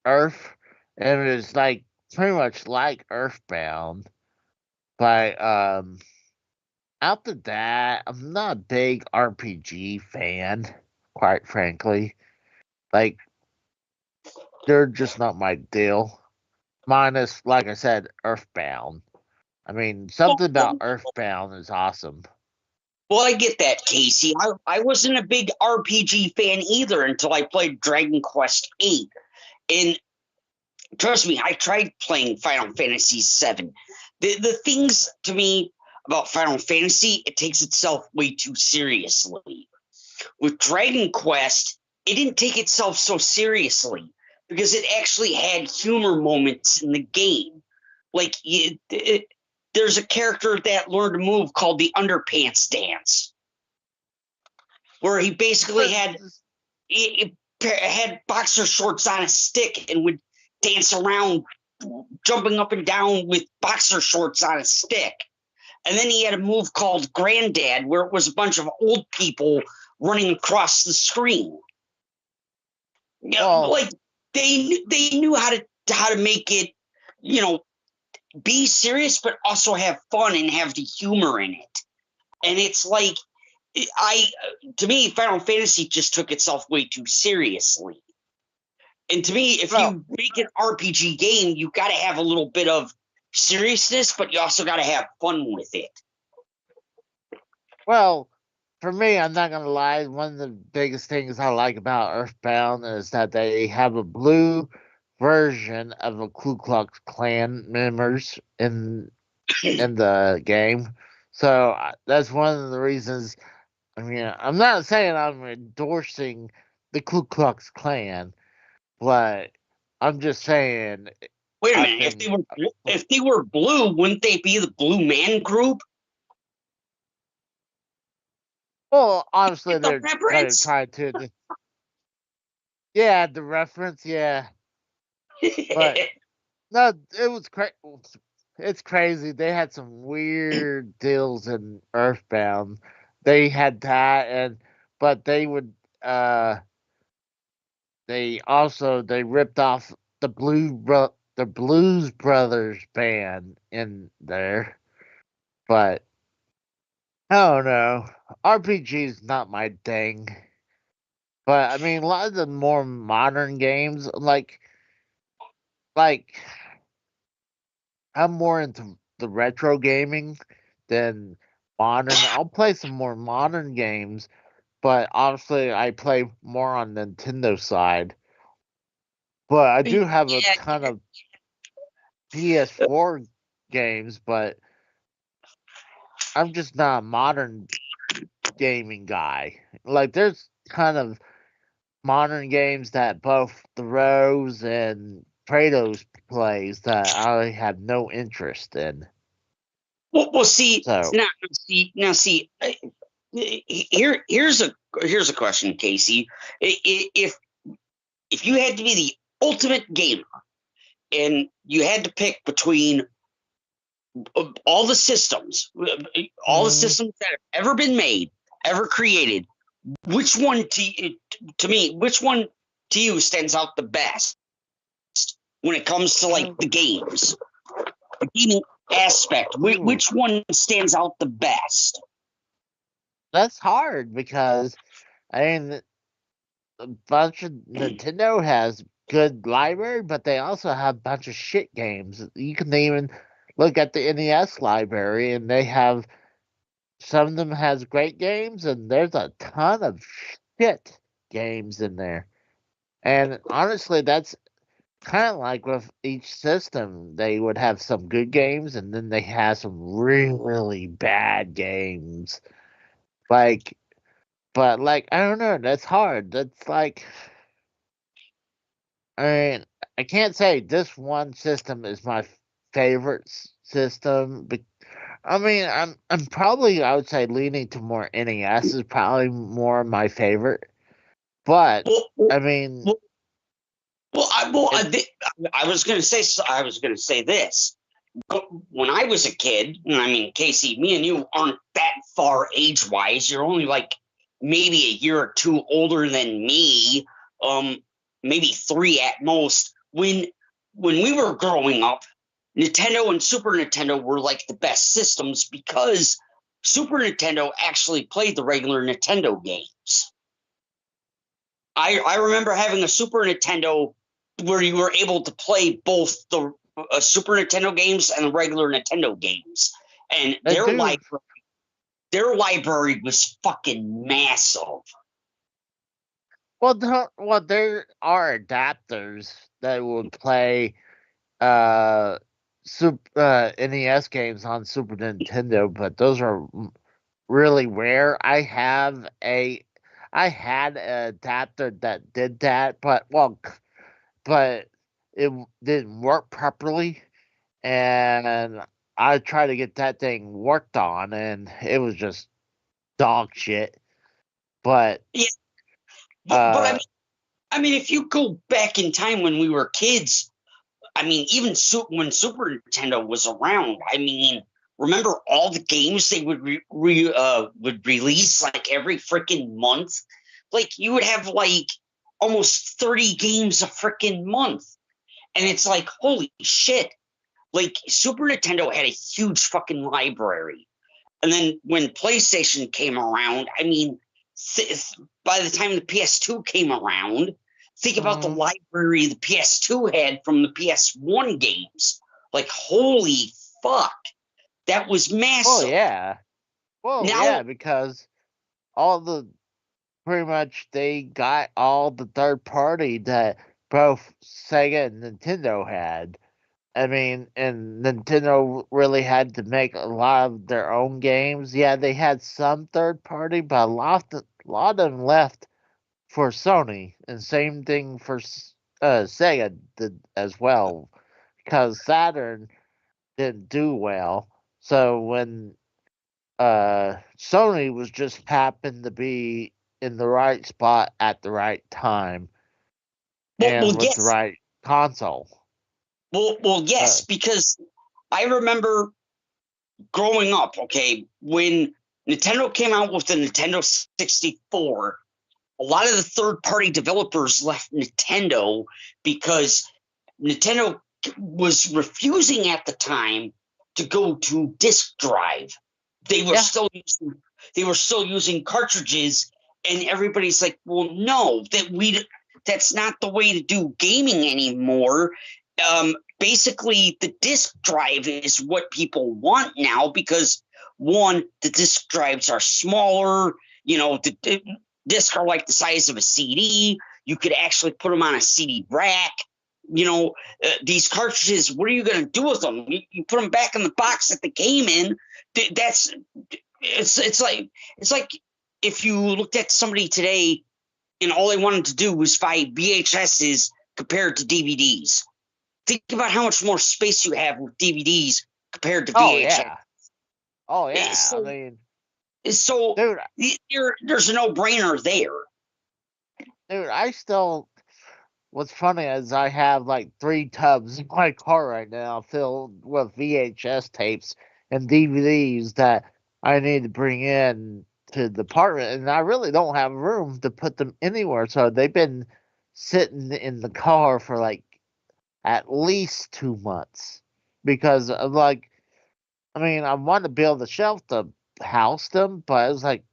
Earth, and it was like pretty much like Earthbound. But after that, I'm not a big RPG fan, quite frankly. Like they're just not my deal. Minus, like I said, Earthbound. I mean, something about Earthbound is awesome. Well, I get that, Casey. I wasn't a big RPG fan either until I played Dragon Quest VIII. And trust me, I tried playing Final Fantasy VII. The things to me about Final Fantasy, it takes itself way too seriously. With Dragon Quest, it didn't take itself so seriously because it actually had humor moments in the game. Like, there's a character that learned a move called the underpants dance, where he basically had boxer shorts on a stick and would dance around, jumping up and down with boxer shorts on a stick. And then he had a move called Granddad, where it was a bunch of old people running across the screen. Like they knew how to make it, be serious, but also have fun and have the humor in it. And it's like, to me, Final Fantasy just took itself way too seriously. And to me, if you make an RPG game, you got to have a little bit of seriousness, but you also got to have fun with it. Well, for me, I'm not gonna lie. One of the biggest things I like about Earthbound is that they have a blue version of a Ku Klux Klan members in the game. So that's one of the reasons. I mean, I'm not saying I'm endorsing the Ku Klux Klan, but I'm just saying. Wait a minute. If they were blue, wouldn't they be the Blue Man Group? Well, honestly, they're kind of reference? trying to. Yeah, the reference, yeah. But no, it was it's crazy. They had some weird deals in Earthbound. They had that, but they would they ripped off the the Blues Brothers band in there, but I don't know. RPG's not my thing. But I mean, a lot of the more modern games, like I'm more into the retro gaming than modern. I'll play some more modern games, but obviously I play more on Nintendo side. But I do have a Yeah, ton of PS4 games, but I'm just not a modern gaming guy. Like there's kind of modern games that both the Rose and Kratos plays that I have no interest in. well, see, So now, see. Here's a question, Casey. If you had to be the ultimate gamer and you had to pick between all the systems, all the systems that have ever been made, ever created, which one to me, which one to you stands out the best when it comes to like the games, the gaming aspect? Which one stands out the best? that's hard because I mean a bunch of Nintendo has good library, but they also have a bunch of shit games. You can even look at the NES library, and they have some of them has great games, and there's a ton of shit games in there. And honestly, that's kind of like with each system. They would have some good games, and then they have some really bad games. Like, but like I don't know. That's hard. That's like I mean, I can't say this one system is my favorite system. But I mean, I'm probably I would say leaning to more NES is probably more my favorite. But Well, I mean, well, it, I was going to say this. When I was a kid, and I mean, Casey, me and you aren't that far age wise. You're only like maybe a year or two older than me, maybe 3 at most. When we were growing up, Nintendo and Super Nintendo were like the best systems because Super Nintendo actually played the regular Nintendo games. I remember having a Super Nintendo where you were able to play both the Super Nintendo games and the regular Nintendo games, and they do. their library was fucking massive. Well, there are adapters that would play NES games on Super Nintendo, but those are really rare. I had an adapter that did that, but it didn't work properly, and I tried to get that thing worked on, and it was just dog shit. But Yeah, but uh, I mean, if you go back in time when we were kids, I mean, even when Super Nintendo was around, I mean, remember all the games they would would release like every freaking month? Like you would have like almost 30 games a freaking month. And it's like, holy shit. Like Super Nintendo had a huge fucking library. And then when PlayStation came around, I mean, by the time the PS2 came around, think about the library the PS2 had from the PS1 games. Like, holy fuck. That was massive. yeah, because all the pretty much they got all the third party that both Sega and Nintendo had. I mean, and Nintendo really had to make a lot of their own games. Yeah, they had some third party, but a lot of them left for Sony, and same thing for Sega did as well, because Saturn didn't do well. So when Sony was just happened to be in the right spot at the right time Well, and with the yes. right console. Well, yes, because I remember growing up, okay, when Nintendo came out with the Nintendo 64, a lot of the third-party developers left Nintendo because Nintendo was refusing at the time to go to disk drive they were still using cartridges, and everybody's like, well, no, that's not the way to do gaming anymore. Basically, the disk drive is what people want now because, one, the disk drives are smaller. The discs are like the size of a CD. You could actually put them on a CD rack. These cartridges, what are you going to do with them? You put them back in the box that they came in. It's like if you looked at somebody today and all they wanted to do was find VHSs compared to DVDs. Think about how much more space you have with DVDs compared to VHS. Oh yeah. Dude, there's a no-brainer there. Dude, what's funny is I have like 3 tubs in my car right now filled with VHS tapes and DVDs that I need to bring in to the apartment, and I really don't have room to put them anywhere. So they've been sitting in the car for like at least 2 months because of I want to be able to shelf them, house them, but it's like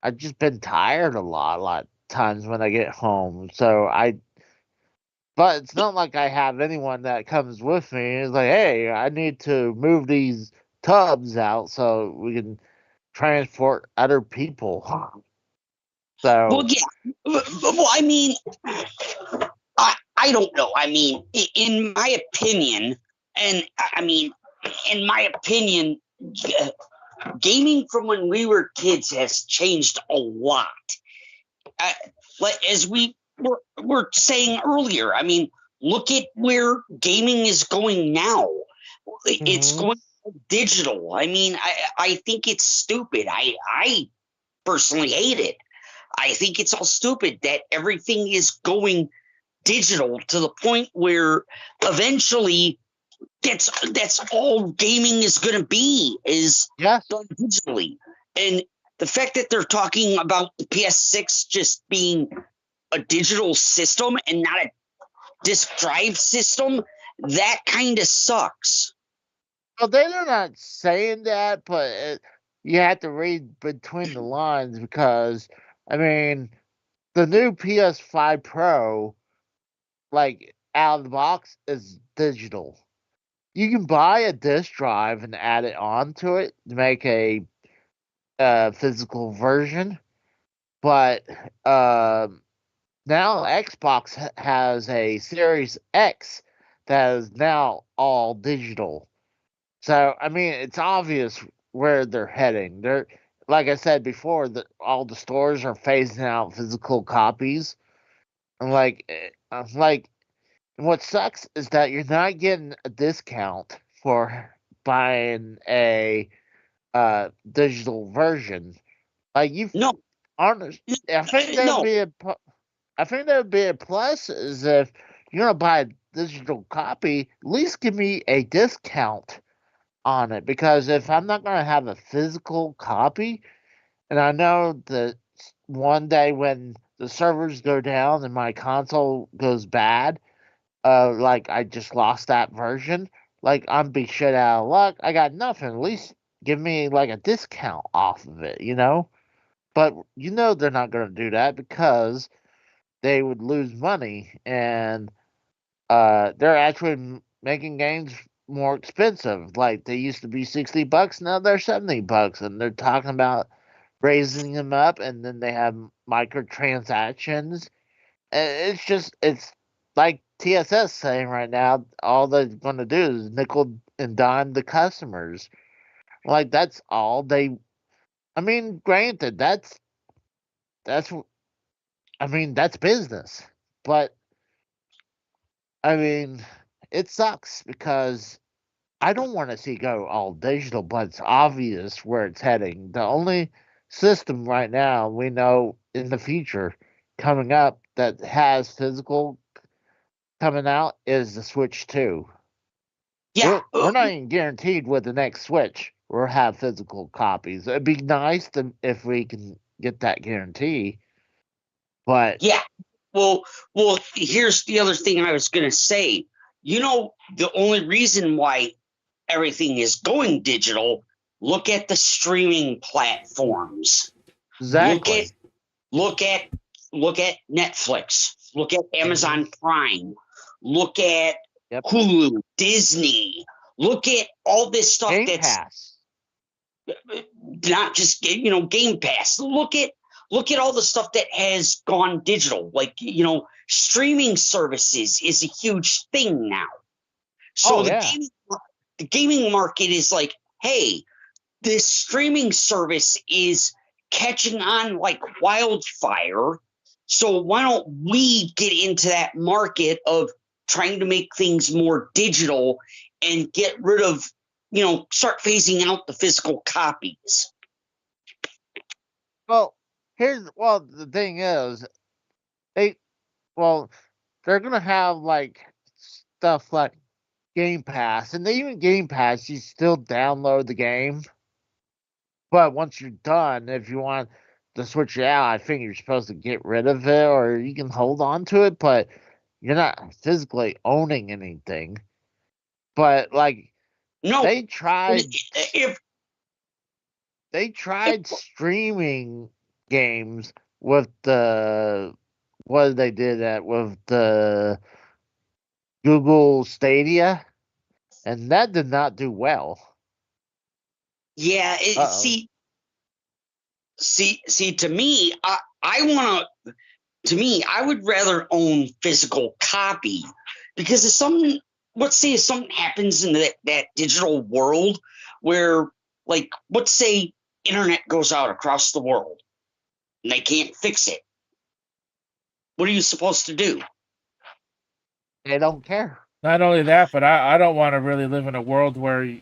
I've just been tired a lot of times when I get home. But it's not like I have anyone that comes with me. It's like, hey, I need to move these tubs out so we can transport other people. So, well, yeah. Well, I don't know. In my opinion, gaming from when we were kids has changed a lot. As we were saying earlier, look at where gaming is going now. It's going digital. I think it's stupid. I personally hate it. I think it's all stupid that everything is going digital to the point where eventually that's all gaming is going to be is done digitally. And the fact that they're talking about the PS6 just being a digital system and not a disk drive system, that kind of sucks. Well, they're not saying that, but you have to read between the lines because, the new PS5 Pro, out of the box, is digital. You can buy a disk drive and add it onto it to make a physical version, but now Xbox has a Series X that is now all digital. So it's obvious where they're heading. They're, like I said before, that all the stores are phasing out physical copies, and and what sucks is that you're not getting a discount for buying a digital version. No. I think that would be I think that would be a plus is if you're gonna buy a digital copy, at least give me a discount on it, because if I'm not gonna have a physical copy, and I know that one day when the servers go down and my console goes bad, I just lost that version, I'm be shit out of luck. I got nothing. At least give me a discount off of it, But they're not gonna do that because they would lose money, and they're actually making games more expensive. Like they used to be $60, now they're $70, and they're talking about raising them up, and then they have microtransactions. It's like TSS saying right now, all they're going to do is nickel and dime the customers. That's all they. Granted, that's business, but it sucks because I don't want to see go all digital, but it's obvious where it's heading. The only system right now we know in the future coming up that has physical coming out is the Switch 2. Yeah. We're not even guaranteed with the next Switch we'll have physical copies. It'd be nice if we can get that guarantee. But yeah. Well, here's the other thing I was going to say. The only reason why everything is going digital Look at the streaming platforms. Exactly. Look at Netflix. Look at Amazon Prime. Look at Yep. Hulu, Disney. Look at all this stuff Game that's Pass. not just Game Pass. Look at all the stuff that has gone digital. Like streaming services is a huge thing now. So Oh, yeah. the gaming market is like, hey, this streaming service is catching on like wildfire. So why don't we get into that market of trying to make things more digital and get rid of, start phasing out the physical copies? Well, the thing is, they're gonna have like stuff like Game Pass, and even Game Pass, you still download the game. But once you're done, if you want to switch it out, I think you're supposed to get rid of it, or you can hold on to it, but you're not physically owning anything. But like, No, they tried if streaming games with what they did that with the Google Stadia, and that did not do well. yeah, see, to me, I would rather own physical copy, because if something happens in that digital world where, like, let's say internet goes out across the world and they can't fix it, what are you supposed to do? They don't care. Not only that, but I don't want to really live in a world where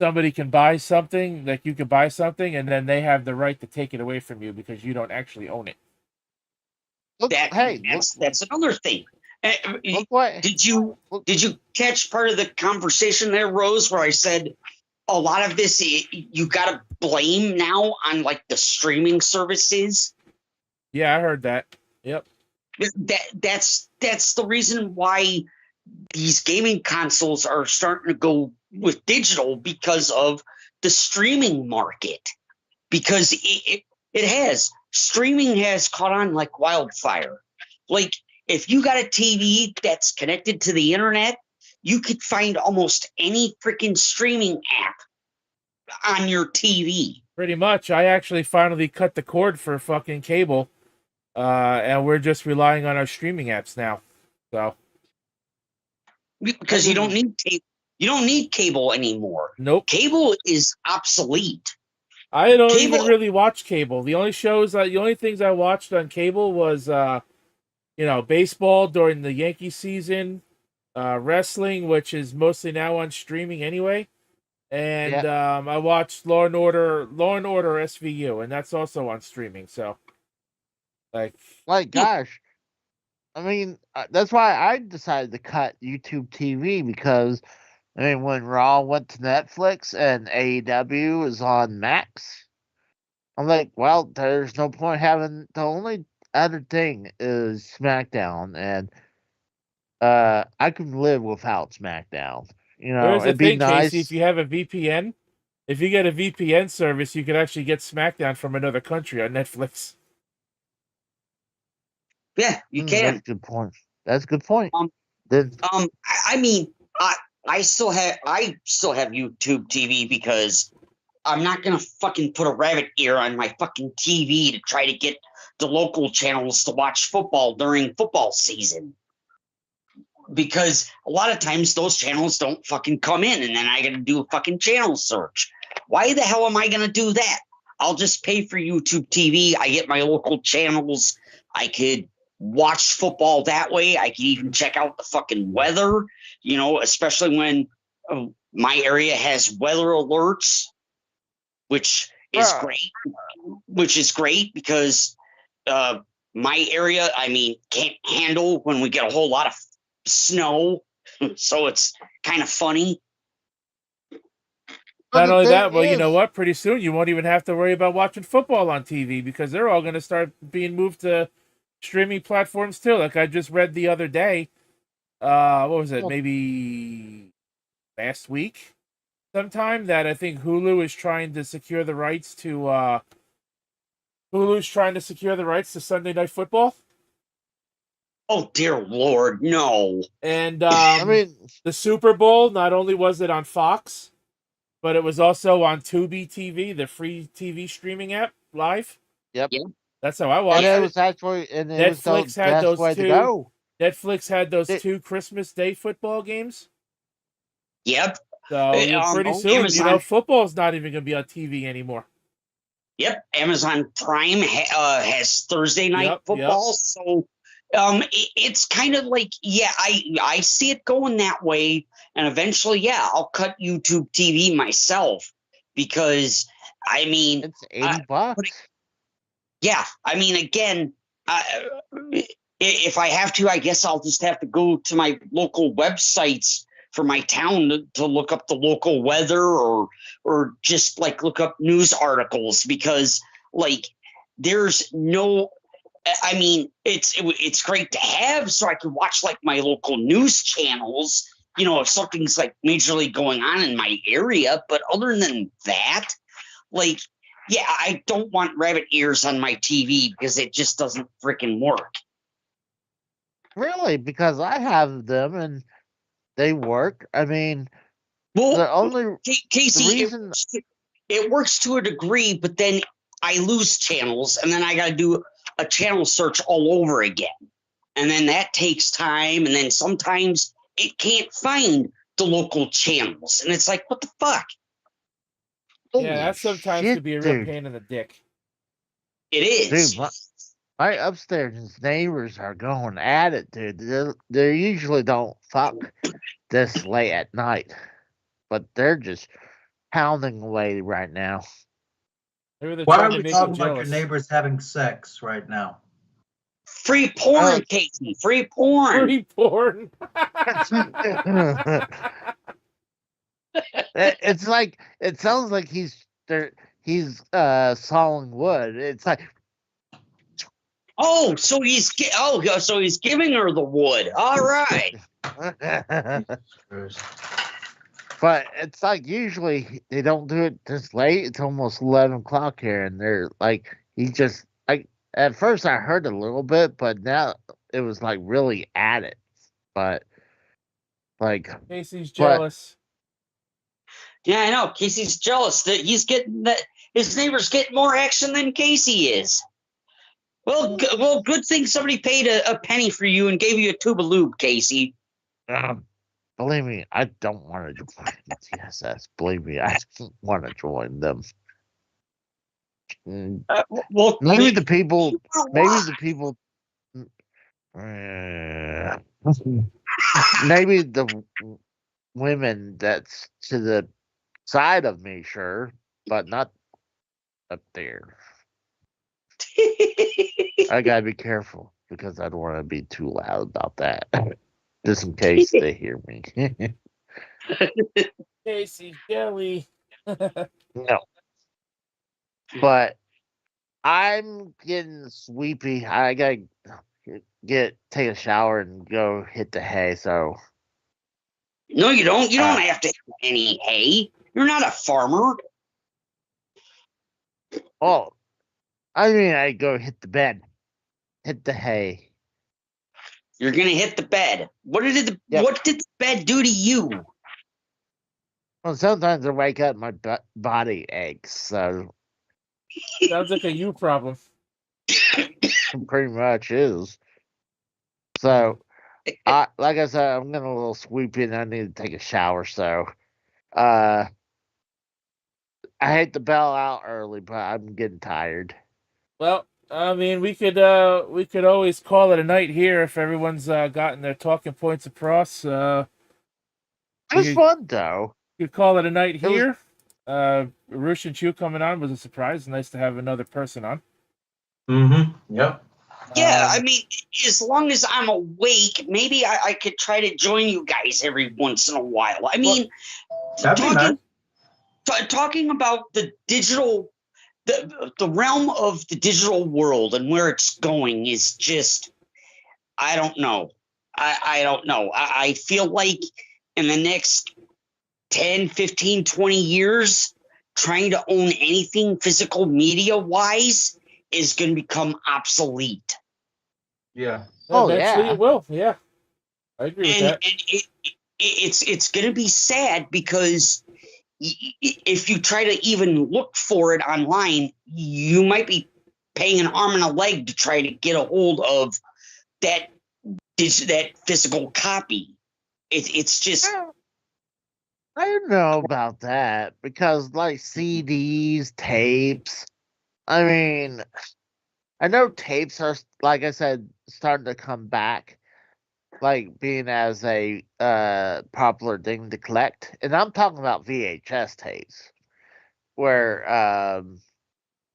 somebody can buy something, like you can buy something, and then they have the right to take it away from you because you don't actually own it. That's another thing. Did you catch part of the conversation there, Rose, where I said a lot of this you got to blame now on like the streaming services? Yeah, I heard that. Yep. That's the reason why these gaming consoles are starting to go with digital, because of the streaming market. Because streaming has caught on like wildfire. Like, if you got a TV that's connected to the internet, you could find almost any freaking streaming app on your TV. Pretty much. I actually finally cut the cord for fucking cable, and we're just relying on our streaming apps now. So, because you don't need cable anymore. Nope. Cable is obsolete. I don't even really watch cable. The only things I watched on cable was baseball during the Yankee season, wrestling, which is mostly now on streaming anyway, and I watched Law and Order SVU, and that's also on streaming. So, gosh, I mean, that's why I decided to cut YouTube TV, because I mean, when Raw went to Netflix and AEW is on Max, I'm like, well, there's no point having. The only other thing is SmackDown, and I can live without SmackDown. Here's the it'd be thing, nice. Casey, if you have a VPN, if you get a VPN service, you can actually get SmackDown from another country on Netflix. Yeah, you can. That's a good point. That's a good point. I mean, I still have YouTube TV, because I'm not gonna fucking put a rabbit ear on my fucking TV to try to get the local channels to watch football during football season, because a lot of times those channels don't fucking come in, and then I gotta do a fucking channel search. Why the hell am I gonna do that? I'll just pay for YouTube TV. I get my local channels. I could watch football that way. I can even check out the fucking weather, especially when my area has weather alerts, which is great because my area, can't handle when we get a whole lot of snow. So it's kind of funny. Not only that, well, you know what? Pretty soon you won't even have to worry about watching football on TV, because they're all going to start being moved to streaming platforms too. Like I just read the other day, what was it? Maybe last week, sometime that I think Hulu is trying to secure the rights to Sunday Night Football. Oh dear Lord, no. And I mean, the Super Bowl, not only was it on Fox, but it was also on Tubi TV, the free TV streaming app, live. yep. Yeah. That's how I And watched it it. was actually, and it was the Netflix had best those way to two. go. Netflix had those It- 2 Christmas Day football games. Yep. So pretty soon, Amazon, football's not even going to be on TV anymore. Yep, Amazon Prime has Thursday night Yep, football, so it's kind of like, yeah, I see it going that way, and eventually, yeah, I'll cut YouTube TV myself because I mean, It's $80. yeah, I mean, again, if I have to, I guess I'll just have to go to my local websites for my town to look up the local weather or just like look up news articles because like there's no, I mean, it's great to have so I can watch like my local news channels, you know, if something's like majorly going on in my area. But other than that, like, yeah, I don't want rabbit ears on my TV because it just doesn't freaking work. Really? Because I have them and they work. I mean, Well, the only Casey, the reason it works to a degree, but then I lose channels and then I got to do a channel search all over again. And then that takes time. And then sometimes it can't find the local channels. And it's like, what the fuck? holy Yeah, that sometimes shit, could be a real dude. pain in the dick. It is. Dude, my upstairs neighbors are going at it, dude. They usually don't fuck this late at night, but they're just pounding away right now. Maybe they're Why trying are to we make talking you about your jealous. neighbors having sex right now? Free porn, Casey. Free porn. Free porn. It's like it sounds like he's there. He's sawing wood. It's like Oh, so he's giving her the wood. All right. but it's like usually they don't do it this late. It's almost 11 o'clock here, and they're like he just like at first I heard a little bit, but now it was like really at it. But like, Casey's but jealous. Yeah, I know. Casey's jealous that his neighbor's getting more action than Casey is. Well, good thing somebody paid a penny for you and gave you a tube of lube, Casey. believe me, I don't want to join TSS. Believe me, I don't want to join them. Well, Maybe the people. Maybe the women that's to the side of me, sure, but not up there. I gotta be careful because I don't want to be too loud about that, just in case they hear me. Casey jelly. No, but I'm getting sleepy. I gotta take a shower and go hit the hay. So No, you don't. You don't have to hit any hay. You're not a farmer. oh, I mean I go hit the bed, hit the hay. You're gonna hit the bed. What did Yep. What did the bed do to you? Well, sometimes I wake up, my body aches, so Sounds like a you problem. it pretty much is. So, like I said, I'm getting a little sleepy and I need to take a shower. So, I hate to bail out early, but I'm getting tired. Well, I mean, we could always call it a night here if everyone's gotten their talking points across. It was fun though. You could call it a night It was- here. Roosh and Chew coming on was a surprise. Nice to have another person on. Mm-hmm. Yep. Yeah, I mean, as long as I'm awake, maybe I could try to join you guys every once in a while. I mean, That'd be nice. talking about the digital, the realm of the digital world and where it's going is just, I don't know. I don't know. I feel like in the next 10, 15, 20 years, trying to own anything physical media-wise is going to become obsolete. Yeah. Oh, Eventually yeah. it will. Yeah. I agree with that. And it's going to be sad because if you try to even look for it online, you might be paying an arm and a leg to try to get a hold of that physical copy. It's just I don't know about that because, like, CDs, tapes. I mean, I know tapes are, like I said, starting to come back, like being as a popular thing to collect, and I'm talking about VHS tapes, where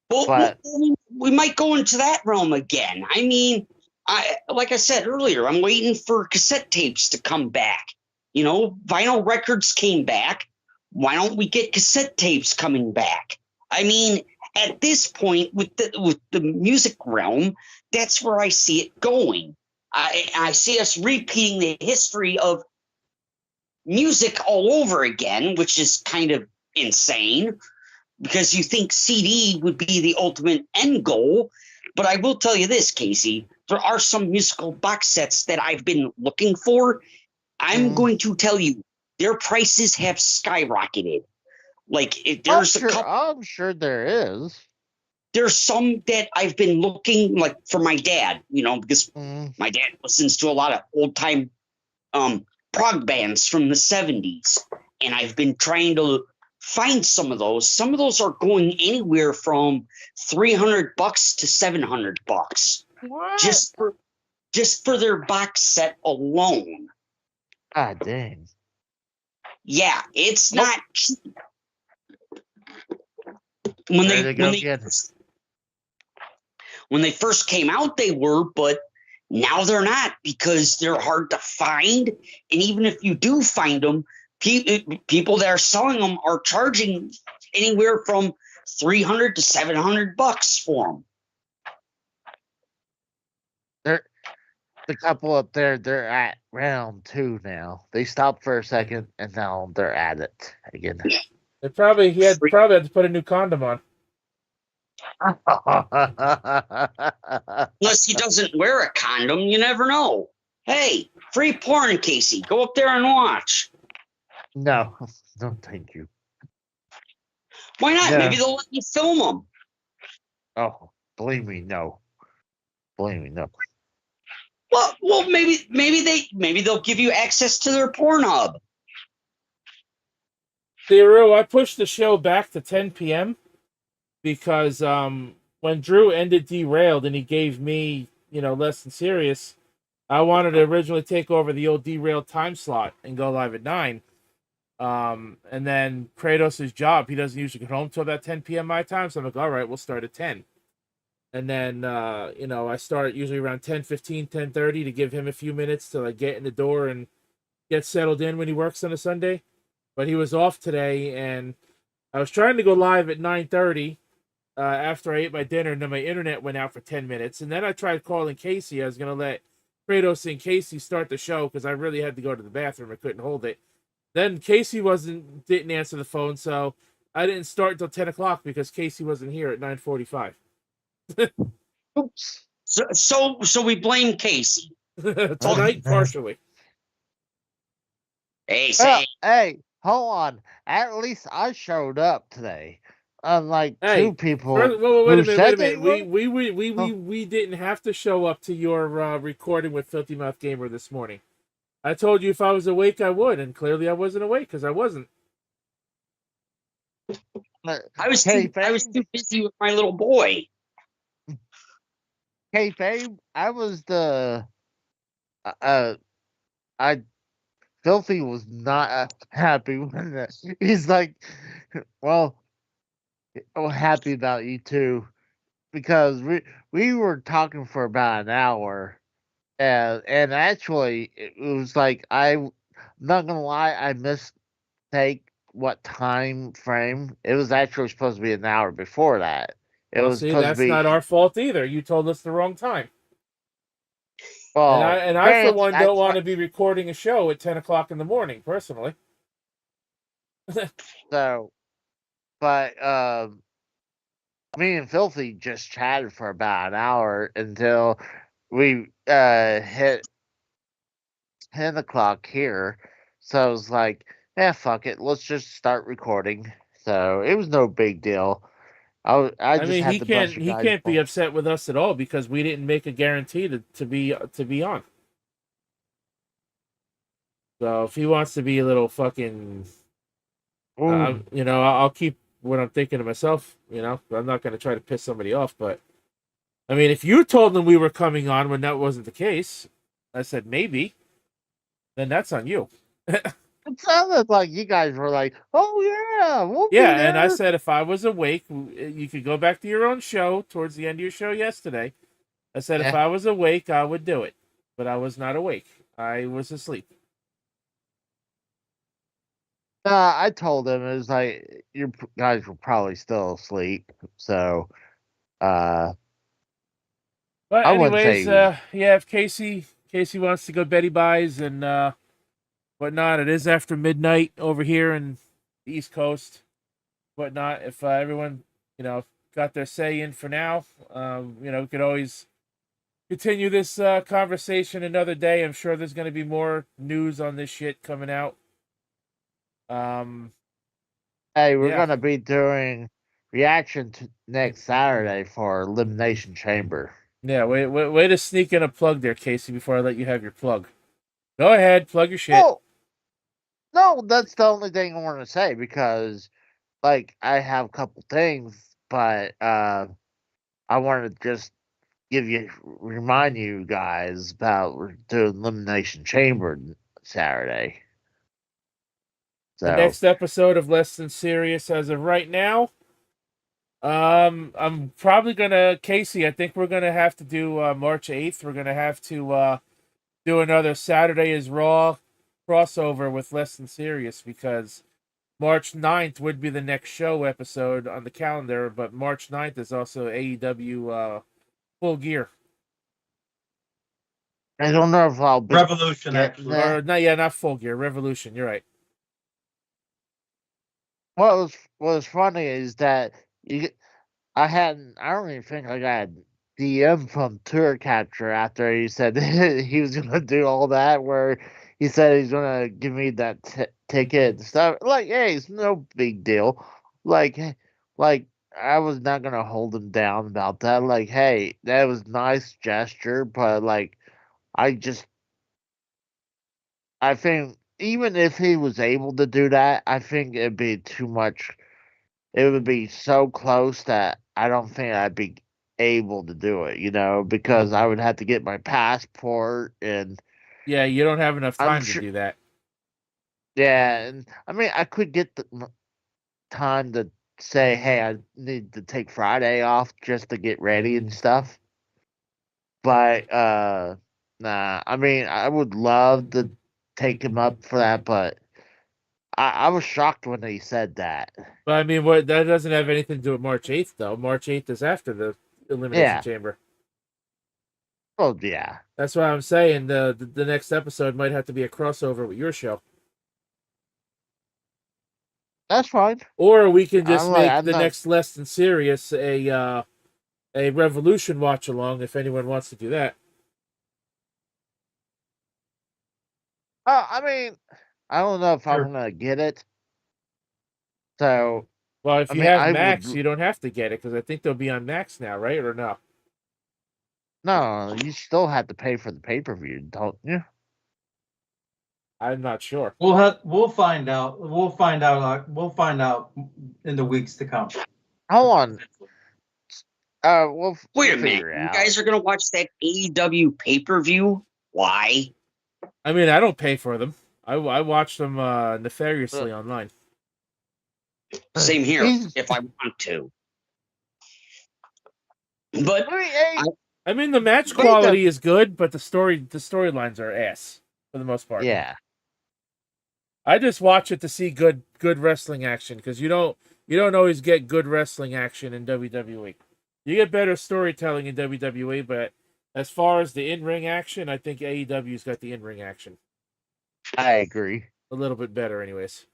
but we might go into that realm again. I mean, like I said earlier, I'm waiting for cassette tapes to come back. You know, vinyl records came back. Why don't we get cassette tapes coming back? I mean, at this point with the music realm, that's where I see it going. I see us repeating the history of music all over again, which is kind of insane because you think CD would be the ultimate end goal. But I will tell you this, Casey, there are some musical box sets that I've been looking for. I'm going to tell you, their prices have skyrocketed. Like, there's a couple. I'm sure there is. There's some that I've been looking, like, for my dad, you know, because my dad listens to a lot of old-time prog bands from the 70s. And I've been trying to find some of those. Some of those are going anywhere from $300 to $700 just for their box set alone. God dang. Yeah, it's not cheap. When they first came out, they were, but now they're not because they're hard to find. And even if you do find them, people that are selling them are charging anywhere from $300 to $700 for them. The couple up there, they're at round 2 now. They stopped for a second, and now they're at it again. He probably had to put a new condom on. Unless he doesn't wear a condom, you never know. Hey, free porn, Casey. Go up there and watch. No, thank you. Why not? No. Maybe they'll let you film them. Oh, believe me, no. Believe me, no. Well, maybe they'll give you access to their Pornhub. Zero, I pushed the show back to 10 p.m. because when Drew ended Derailed and he gave me, Less Than Serious, I wanted to originally take over the old Derailed time slot and go live at 9. And then Kratos' job, he doesn't usually get home till about 10 p.m. my time, so I'm like, all right, we'll start at 10. And then, I start usually around 10:15, 10:30 to give him a few minutes to get in the door and get settled in when he works on a Sunday. But he was off today, and I was trying to go live at 9:30 after I ate my dinner, and then my internet went out for 10 minutes. And then I tried calling Casey. I was going to let Kratos and Casey start the show because I really had to go to the bathroom. I couldn't hold it. Then Casey didn't answer the phone, so I didn't start until 10 o'clock because Casey wasn't here at 9:45. Oops. So we blame Casey. Tonight, partially. Hey, hey, hold on. At least I showed up today. Unlike two people wait a who said minute. they We didn't have to show up to your recording with Filthy Mouth Gamer this morning. I told you if I was awake, I would, and clearly I wasn't awake because I wasn't. I was too busy with my little boy. Hey, babe, I was Filthy was not happy when he's like, well, I'm happy about you too, because we were talking for about an hour, and actually it was like I'm not gonna lie, I mistake what time frame. It was actually supposed to be an hour before that. That's not our fault either. You told us the wrong time. Well, and I for one don't want to be recording a show at 10 o'clock in the morning, personally. So, but me and Filthy just chatted for about an hour until we hit 10 o'clock here. So I was like, "Yeah, fuck it, let's just start recording." So it was no big deal. I I just mean, had the bunch of he guys. can't be upset with us at all because we didn't make a guarantee to be on. So if he wants to be a little fucking, Ooh, I'll keep what I'm thinking to myself. I'm not going to try to piss somebody off. But I mean, if you told them we were coming on when that wasn't the case, I said maybe, then that's on you. it sounded like you guys were like, "Oh yeah, we'll be Yeah, and I there." said if I was awake, you could go back to your own show towards the end of your show yesterday. I said if Yeah. I was awake, I would do it, but I was not awake. I was asleep. I told him it was like you guys were probably still asleep, so uh, But I wouldn't say anyways, he was. yeah, if Casey wants to go Betty buys and whatnot, it is after midnight over here in the East Coast. Whatnot, if everyone got their say in for now, we could always continue this conversation another day. I'm sure there's going to be more news on this shit coming out. Hey, we're Yeah, gonna be doing reaction to next Saturday for Elimination Chamber. yeah. Way to sneak in a plug there, Casey. Before I let you have your plug, go ahead, plug your shit. Well, no, that's the only thing I want to say because, like, I have a couple things, but I want to just remind you guys about we're doing Elimination Chamber Saturday. The So next episode of Less Than Serious, as of right now. I'm probably gonna Casey. I think we're gonna have to do March 8th. We're gonna have to do another Saturday is Raw crossover with Less Than Serious because March 9th would be the next show episode on the calendar, but March 9th is also AEW Full Gear. I don't know if I'll be Revolution, getting actually. that. Or not Full Gear, Revolution. You're right. What was funny is that you I don't even think I got a DM from Tour Capture after he said he was gonna do all that, where he said he's gonna give me that ticket and stuff. Like, hey, it's no big deal. Like, like I was not gonna hold him down about that. Like, hey, that was nice gesture, but like, I just I think even if he was able to do that, I think it'd be too much. It would be so close that I don't think I'd be able to do it, because I would have to get my passport and Yeah, you don't have enough I'm time to sure, do that. yeah, and I mean, I could get the time to say, hey, I need to take Friday off just to get ready and stuff. But, nah, I mean, I would love to take him up for that, but I was shocked when he said that. But I mean, what that doesn't have anything to do with March 8th though. March 8th is after the Elimination Yeah. Chamber. Well, yeah. That's why I'm saying the next episode might have to be a crossover with your show. That's fine. Or we can just make I'm the not. next Less Than Serious a Revolution watch along if anyone wants to do that. I mean, I don't know if I'm Sure. gonna get it. So, Well, if I you mean, have I Max, would. you don't have to get it because I think they'll be on Max now, right? Or no? No, you still have to pay for the pay-per-view, don't you? I'm not sure. We'll find out. We'll find out. We'll find out in the weeks to come. Hold on. We'll Wait we'll a minute. figure it You out. guys are gonna watch that AEW pay per view? Why? I mean, I don't pay for them. I watch them nefariously online. Same here. He's- If I want to. But I mean, hey, I mean, the match Wait, quality is good, but the storylines are ass for the most part. yeah. I just watch it to see good wrestling action because you don't always get good wrestling action in WWE. You get better storytelling in WWE, but as far as the in-ring action, I think AEW's got the in-ring action I agree. a little bit better, anyways.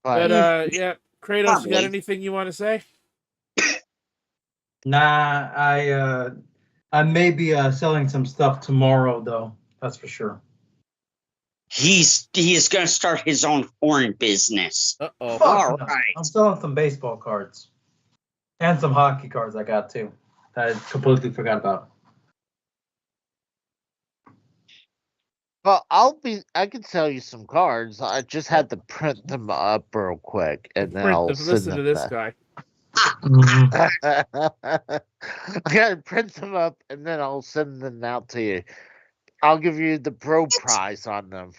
But But yeah, Kratos, you got Probably. anything you want to say? Nah, I may be selling some stuff tomorrow though. That's for sure. He is going to start his own porn business. Uh-oh. Fuck All no. right. I'm selling some baseball cards and some hockey cards I got too. That I completely forgot about. well, I can sell you some cards. I just had to print them up real quick, and then Print I'll them. send Listen to them this back. guy. I gotta print them up, and then I'll send them out to you. I'll give you the pro price on them.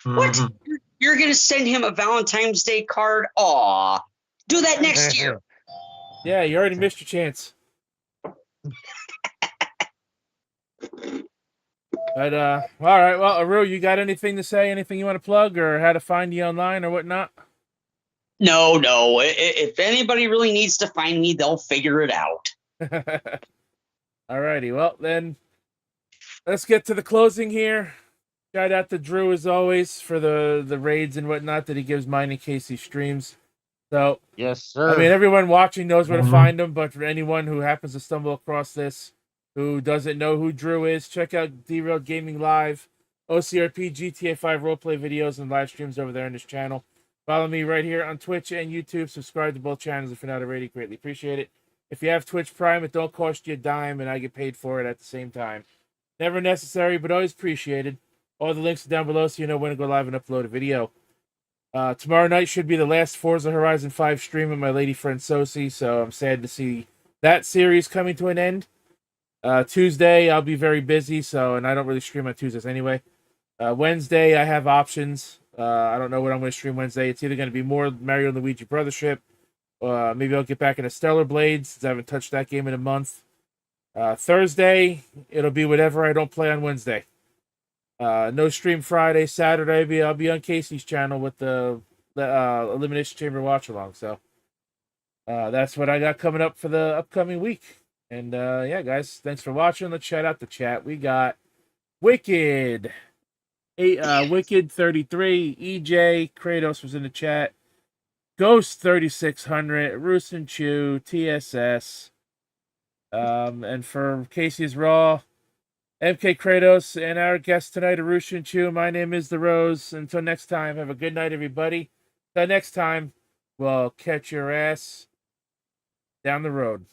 What? Mhm. You're going to send him a Valentine's Day card? Aw. Do that next year. Yeah, you already missed your chance. But all right. Well, Aru, you got anything to say? Anything you want to plug, or how to find you online, or whatnot? No. If anybody really needs to find me, they'll figure it out. All righty. Well, then let's get to the closing here. Shout out to Drew as always for the raids and whatnot that he gives mine in case he streams. So Yes, sir. I mean, everyone watching knows where to Mhm. find him, but for anyone who happens to stumble across this, who doesn't know who Drew is, check out Derailed Gaming Live, OCRP, GTA 5 roleplay videos, and live streams over there on this channel. Follow me right here on Twitch and YouTube. Subscribe to both channels if you're not already. Greatly appreciate it. If you have Twitch Prime, it don't cost you a dime, and I get paid for it at the same time. Never necessary, but always appreciated. All the links are down below so you know when to go live and upload a video. Tomorrow night should be the last Forza Horizon 5 stream with my lady friend Sosi, so I'm sad to see that series coming to an end. Tuesday, I'll be very busy, and I don't really stream on Tuesdays anyway. Wednesday, I have options. I don't know what I'm going to stream Wednesday. It's either going to be more Mario and Luigi Brothership. Maybe I'll get back into Stellar Blades, since I haven't touched that game in a month. Thursday, it'll be whatever I don't play on Wednesday. No stream Friday. Saturday, I'll be on Casey's channel with the Elimination Chamber watch along. So that's what I got coming up for the upcoming week. And yeah, guys, thanks for watching. Let's shout out the chat. We got Wicked, Wicked 33, EJ, Kratos was in the chat, Ghost 3600, Roos and Chew, TSS, and for Casey's Raw, MK Kratos, and our guest tonight, Arushin Chu. My name is The Rose. Until next time, have a good night, everybody. Until next time, we'll catch your ass down the road.